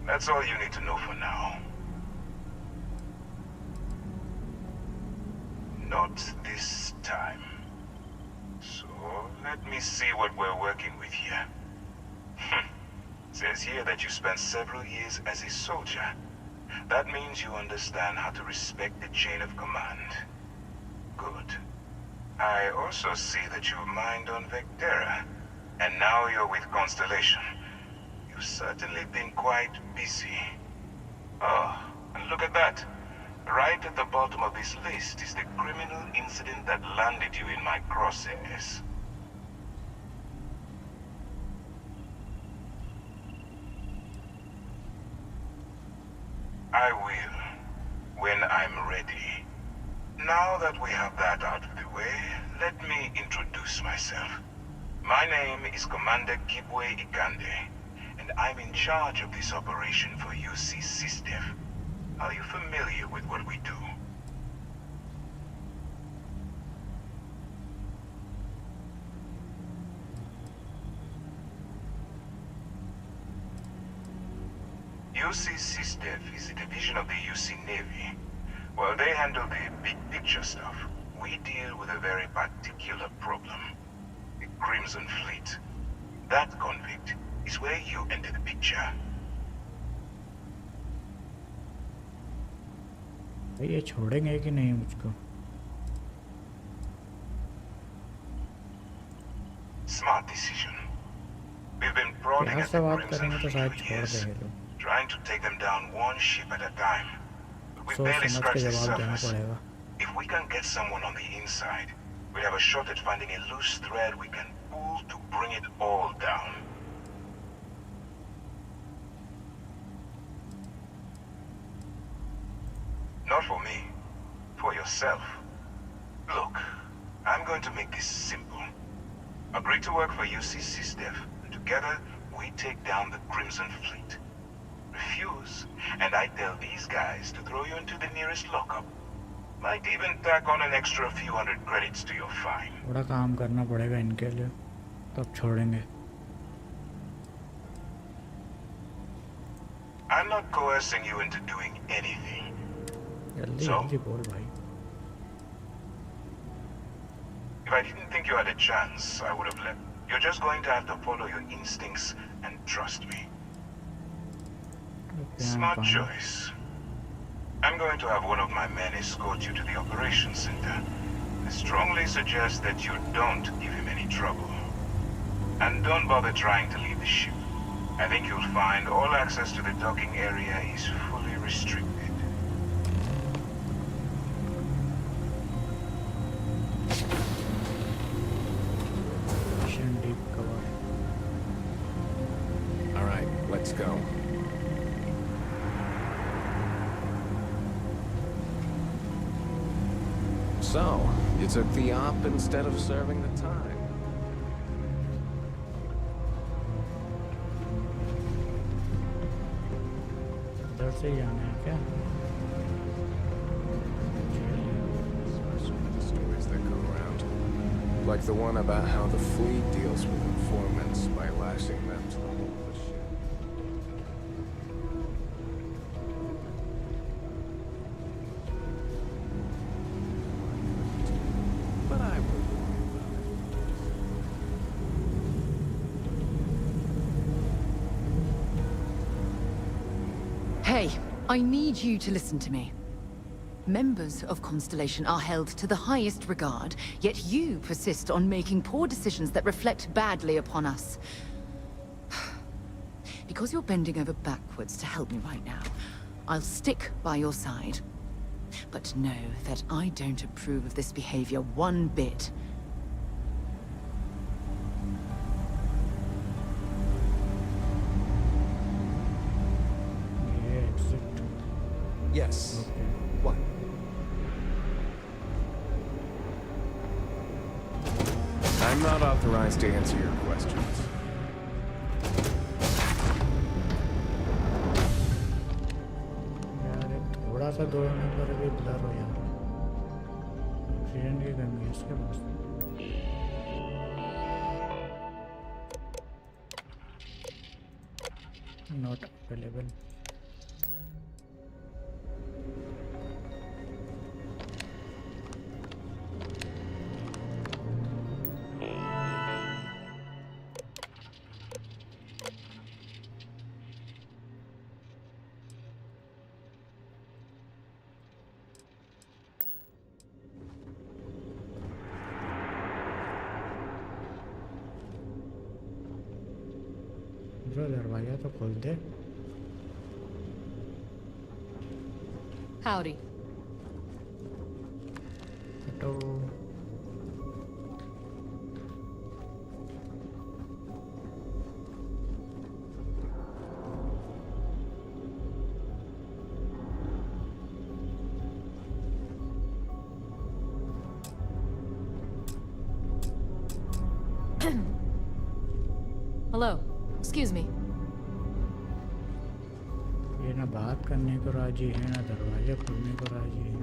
That's all you need to know for now. Not this time. So, let me see what we're working with here. Says here that you spent several years as a soldier. That means you understand how to respect the chain of command. Good. I also see that you've mined on Vectera, and now you're with Constellation. You've certainly been quite busy. Oh, and look at that. Right at the bottom of this list is the criminal incident that landed you in my crosshairs. I will, when I'm ready. Now that we have that out of the way, let me introduce myself. My name is Commander Kibwe Ikande, and I'm in charge of this operation for UC SysDev. Are you familiar with what we do? UC SysDev is a division of the UC Navy. While they handle the big picture stuff, we deal with a very particular problem. The Crimson Fleet. That convict is where you enter the picture. भाई ये छोड़ेंगे कि नहीं मुझको? Smart decision. We've been prodding यहाँ at से the बात Crimson करेंगे तो Fleet शायद for छोड़ years, देंगे लोग. trying to take them down one ship at a time. But we सोच barely समझ scratched के the जवाब देना surface. पड़ेगा. If we can get someone on the inside, we have a shot at finding a loose thread we can pull to bring it all down. Not for me. For yourself. Look, I'm going to make this simple. Agree to work for UC SysDev, and together we take down the Crimson Fleet. Refuse, and I tell these guys to throw you into the nearest lockup. Might even tack on an extra few hundred credits to your fine. थोड़ा काम करना पड़ेगा इनके लिए, तब छोड़ेंगे. I'm not coercing you into doing anything. जल्दी So? जल्दी बोल भाई. If I didn't think you had a chance, I would have left. You're just going to have to follow your instincts and trust me. Okay, Smart I'm fine. choice. I'm going to have one of my men escort you to the operations center. I strongly suggest that you don't give him any trouble. And don't bother trying to leave the ship. I think you'll find all access to the docking area is fully restricted. Mission deep cover. All right, let's go. So, you took the op instead of serving the time. इधर से ही जाना है क्या? Stories that go around. Like the one about how the fleet deals with informants by lashing them to the hull of the ship. I need you to listen to me. Members of Constellation are held to the highest regard, yet you persist on making poor decisions that reflect badly upon us. Because you're bending over backwards to help me right now, I'll stick by your side. But know that I don't approve of this behavior one bit. Yes. What? I'm not authorized to answer your questions. यार ये थोड़ा सा दौड़ने पर भी blur हो जाता है। ऑक्सीजन की कमी है इसके पास। Not available. जो दरवाजा तो खोल दे। Howdy. हटो। Hello. Excuse me. ये ना बात करने को राजी है ना दरवाजा खोलने को राजी है।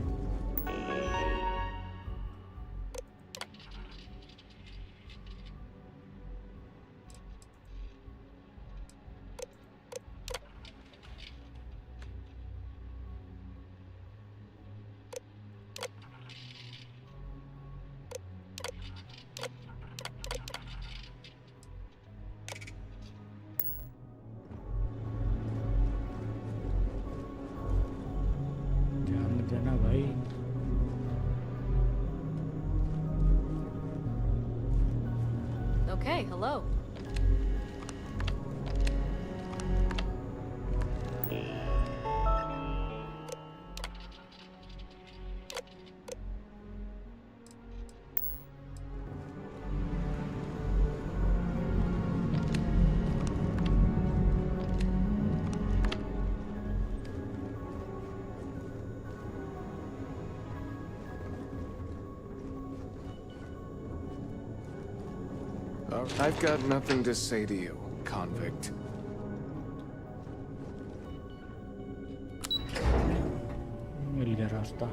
देना भाई। Okay, hello. I've got nothing to say to you, convict. मिल गया रास्ता।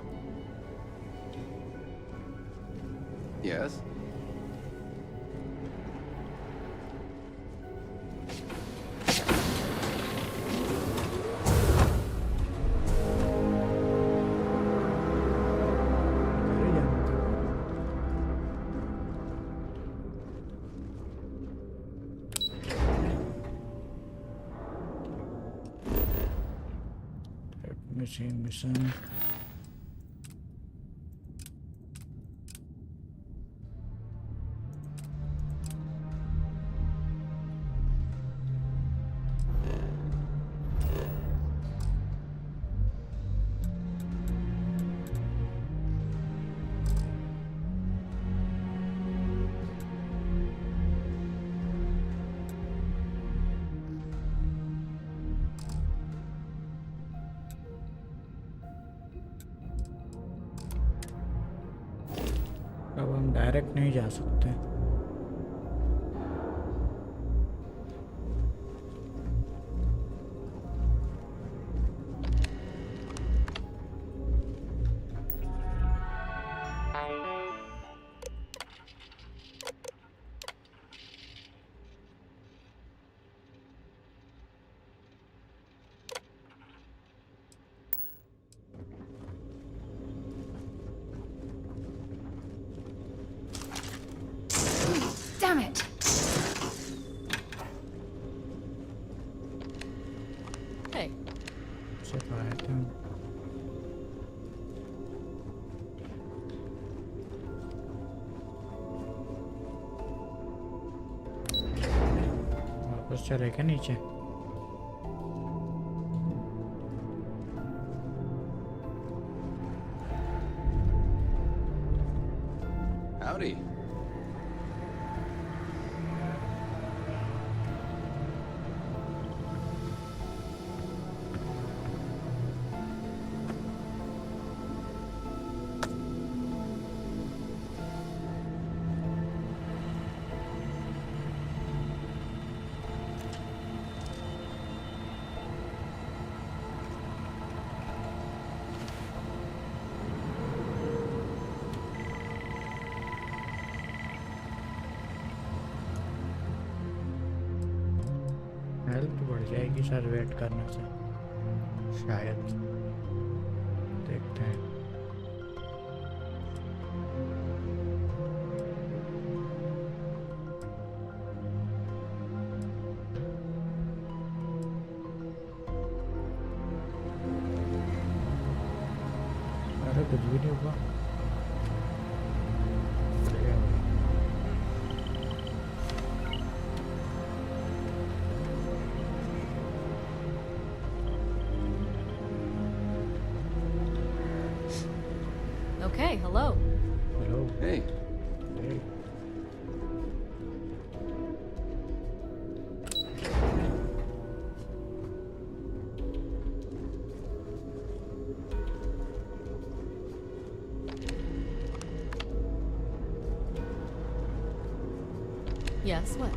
Yes? Mission. अब हम डायरेक्ट नहीं जा सकते। बस चले क्या नीचे? Howdy. हेल्थ बढ़ जाएगी सर वेट करने से शायद, देखते हैं। अरे कुछ भी नहीं हुआ। Okay, hello. Hello. Hey. Hey. Yes, what?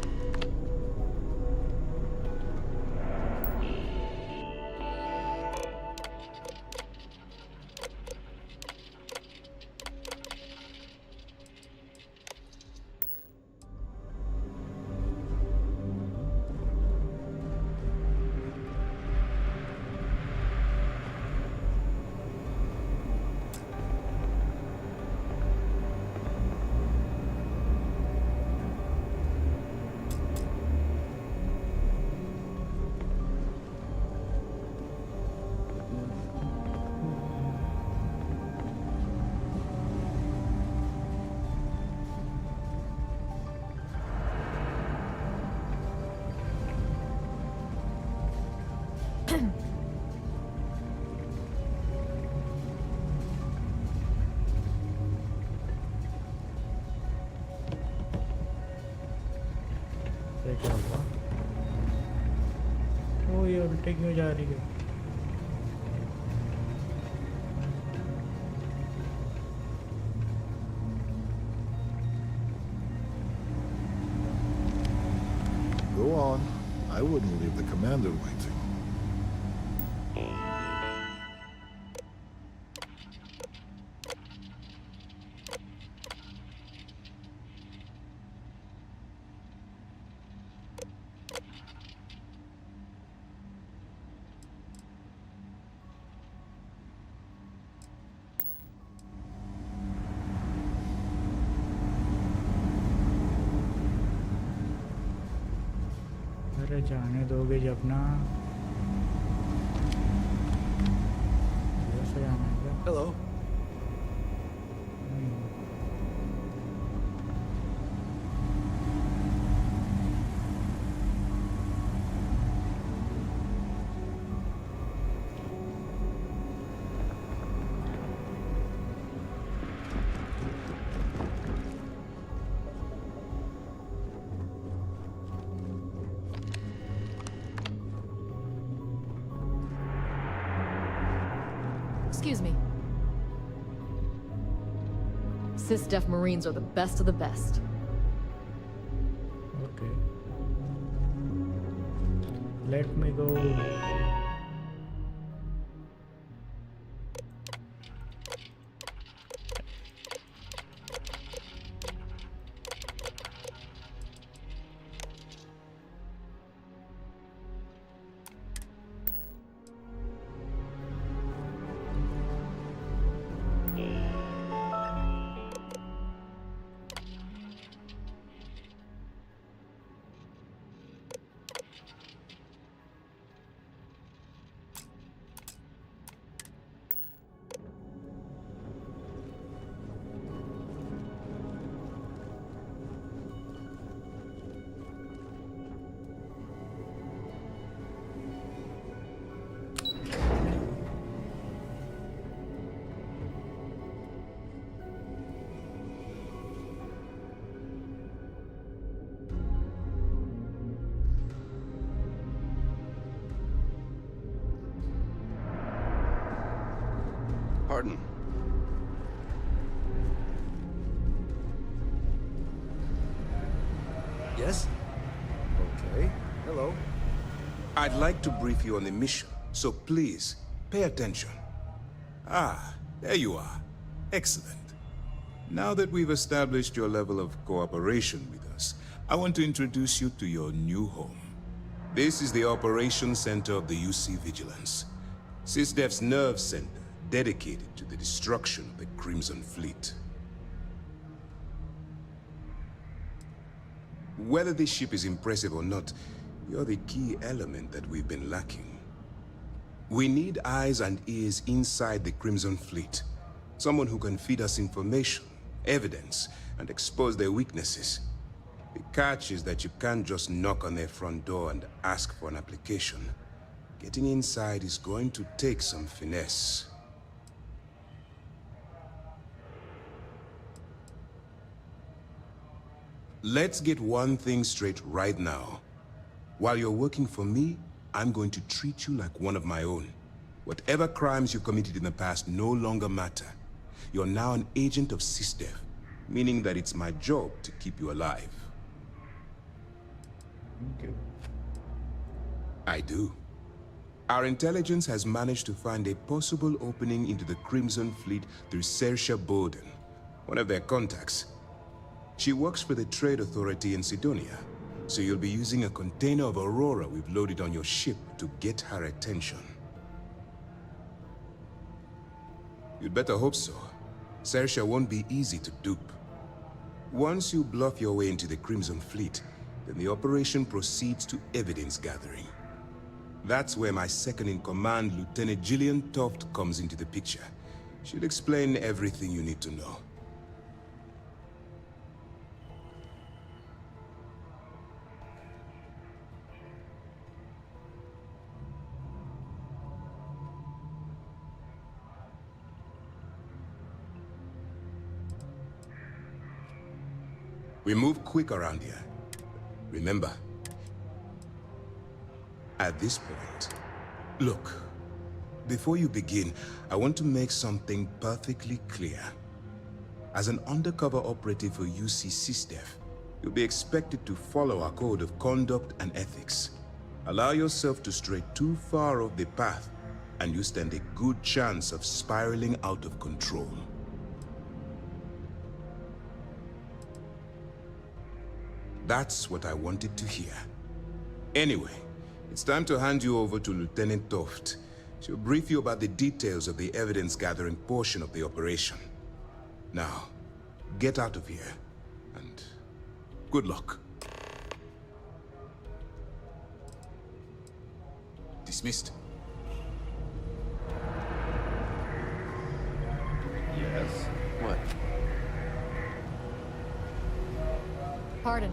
क्या हुआ? ओ ये उल्टे क्यों जा रही है? Go on. I wouldn't leave the commander waiting. अरे जाने दोगे जब ना। ऐसे जाना है क्या? Hello. Excuse me. Sys-Def Marines are the best of the best. Okay. Let me go. Yes? Okay. Hello. I'd like to brief you on the mission, so please, pay attention. Ah, there you are. Excellent. Now that we've established your level of cooperation with us, I want to introduce you to your new home. This is the Operations Center of the UC Vigilance, SysDef's nerve center dedicated to the destruction of the Crimson Fleet. Whether this ship is impressive or not, you're the key element that we've been lacking. We need eyes and ears inside the Crimson Fleet. Someone who can feed us information, evidence, and expose their weaknesses. The catch is that you can't just knock on their front door and ask for an application. Getting inside is going to take some finesse. Let's get one thing straight right now. While you're working for me, I'm going to treat you like one of my own. Whatever crimes you committed in the past no longer matter. You're now an agent of SysDef, meaning that it's my job to keep you alive. Thank you. I do. Our intelligence has managed to find a possible opening into the Crimson Fleet through Saoirse Bowden, one of their contacts. She works for the Trade Authority in Sidonia, so you'll be using a container of Aurora we've loaded on your ship to get her attention. You'd better hope so. Saoirse won't be easy to dupe. Once you bluff your way into the Crimson Fleet, then the operation proceeds to evidence gathering. That's where my second-in-command, Lieutenant Gillian Toft, comes into the picture. She'll explain everything you need to know. We move quick around here. Remember, at this point, look, before you begin, I want to make something perfectly clear. As an undercover operative for UC SysDef, you'll be expected to follow our code of conduct and ethics. Allow yourself to stray too far off the path, and you stand a good chance of spiraling out of control. That's what I wanted to hear. Anyway, it's time to hand you over to Lieutenant Toft. She'll brief you about the details of the evidence-gathering portion of the operation. Now, get out of here, and good luck. Dismissed. Yes? What? Pardon.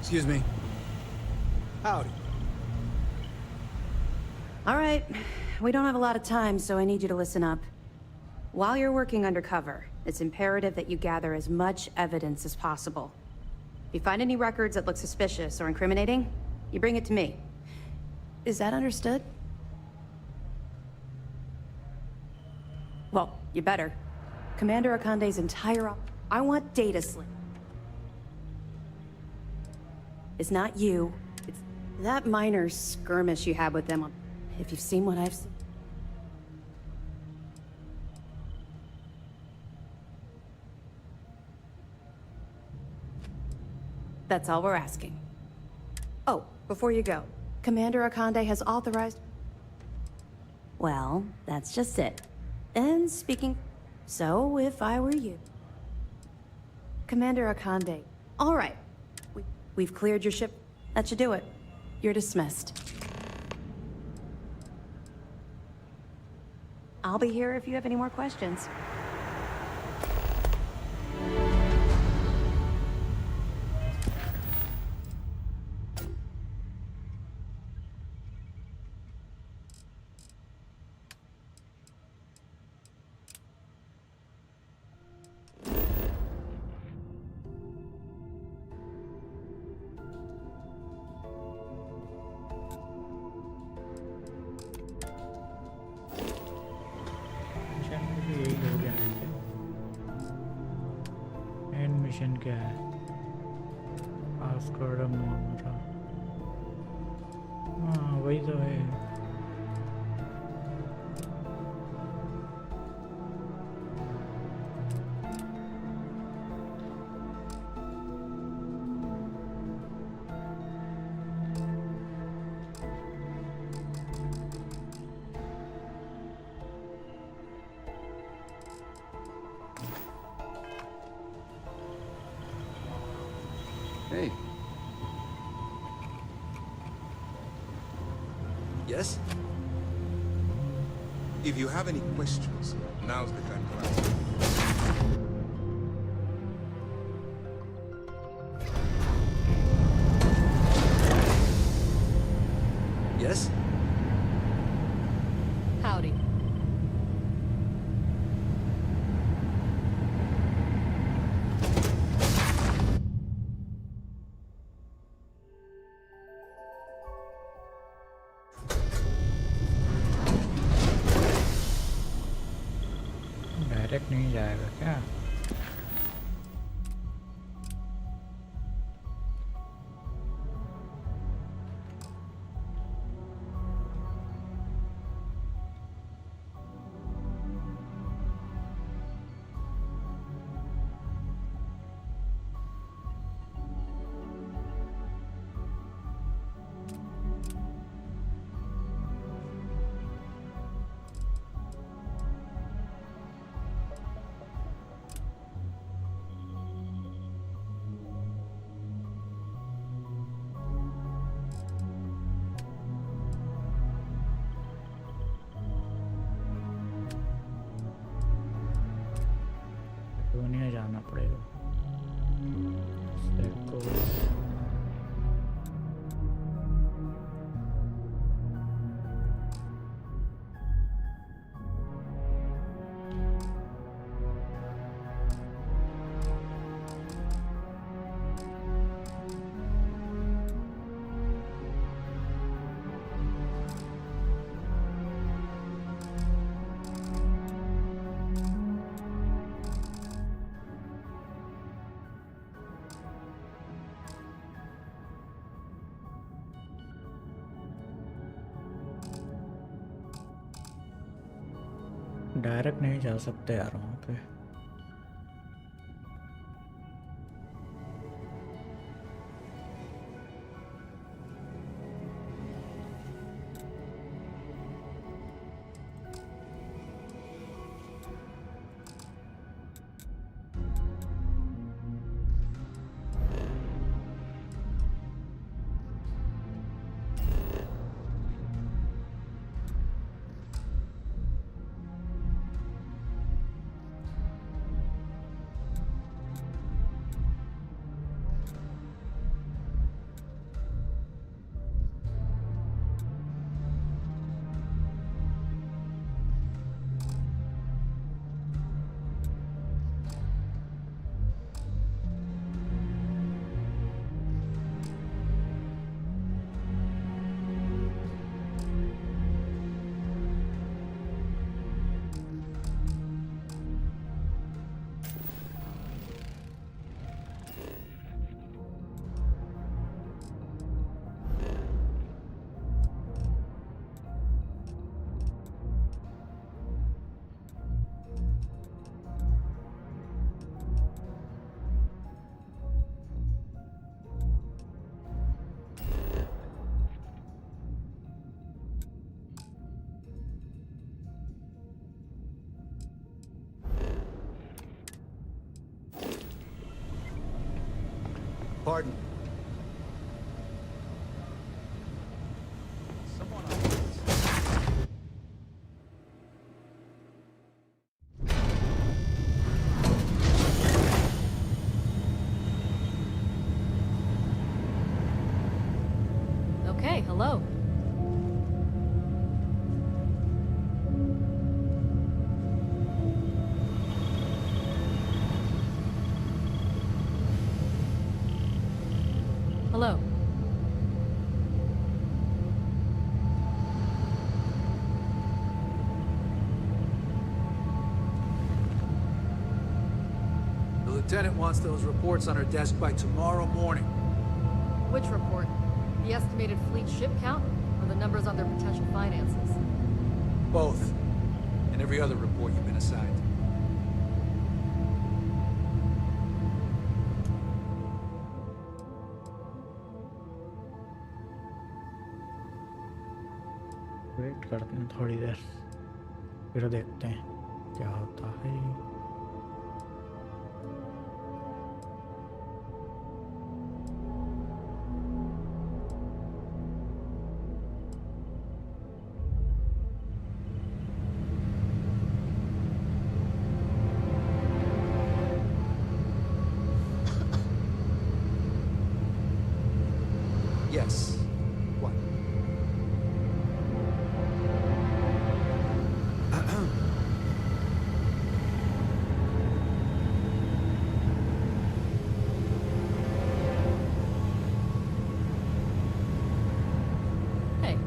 Excuse me. Howdy. All right. We don't have a lot of time, so I need you to listen up. While you're working undercover, it's imperative that you gather as much evidence as possible. If you find any records that look suspicious or incriminating, you bring it to me. Is that understood? Well, you better. Commander Akande's entire I want data slip. It's not you. It's that minor skirmish you had with them. If you've seen what I've seen. That's all we're asking. Oh, before you go, Commander Akande has authorized... Well, that's just it. And speaking... So, if I were you... Commander Akande... All right. We've cleared your ship. That should do it. You're dismissed. I'll be here if you have any more questions. Mission क्या है password मेरा हाँ वही तो है Hey. Yes? If you have any questions, now's the time to ask. Yes? Howdy. Direct नहीं जाएगा क्या जाना पड़ेगा डायरेक्ट नहीं जा सकते यार वहाँ पे Pardon. Okay, hello. Hello. The lieutenant wants those reports on her desk by tomorrow morning. Which report? The estimated fleet ship count, or the numbers on their potential finances? Both. And every other report you've been assigned. Wait करते हैं थोड़ी देर, फिर देखते हैं क्या होता है। Yes. What? Hey.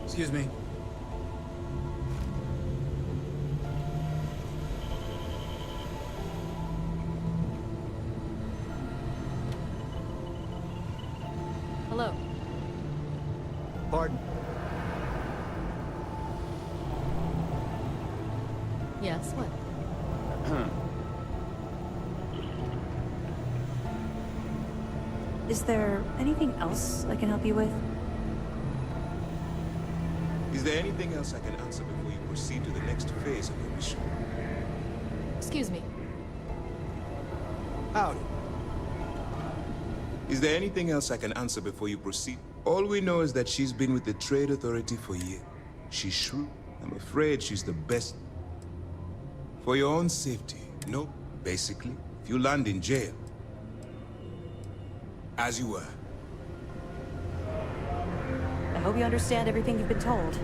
Excuse me. Hello. Pardon. Yes, what? Is there anything else I can help you with? Is there anything else I can answer before you proceed to the next phase of your mission? Excuse me. Howdy. Is there anything else I can answer before you proceed? All we know is that she's been with the Trade Authority for years. She's shrewd. I'm afraid she's the best. For your own safety, no, basically, if you land in jail. As you were. I hope you understand everything you've been told. It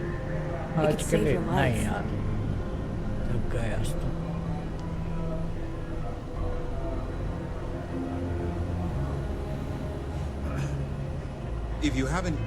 आज could के save लिए your नहीं life. यार, थक गए आज तो। If you haven't...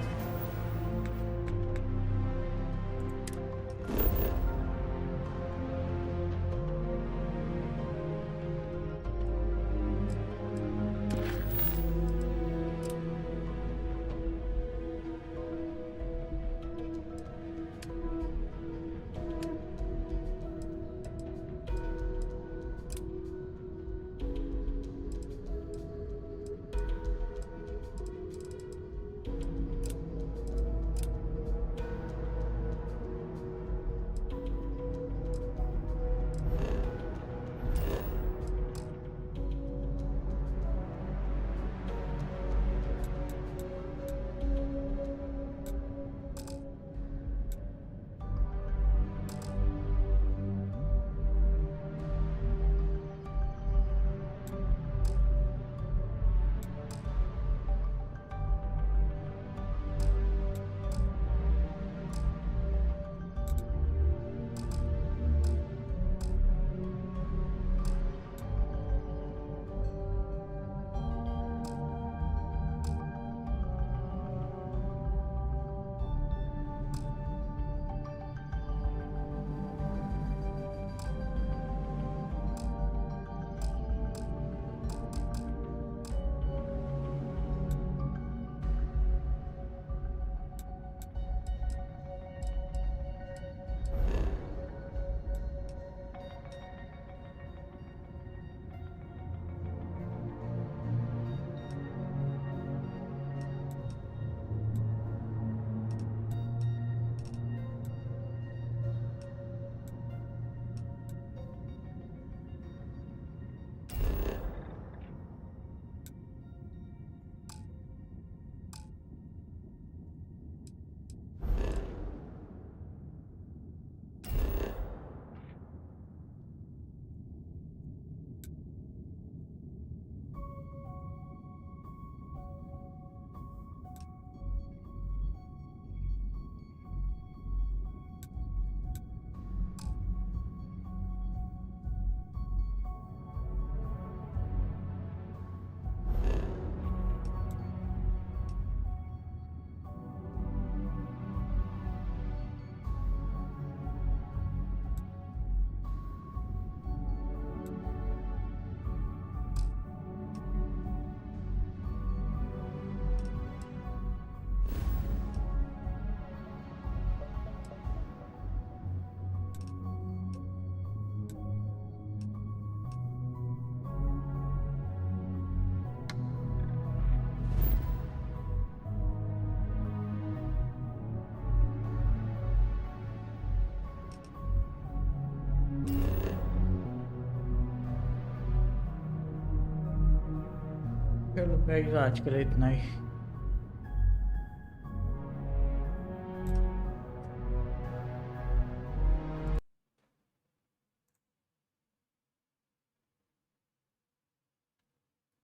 चलो गाइस आज के लिए इतना ही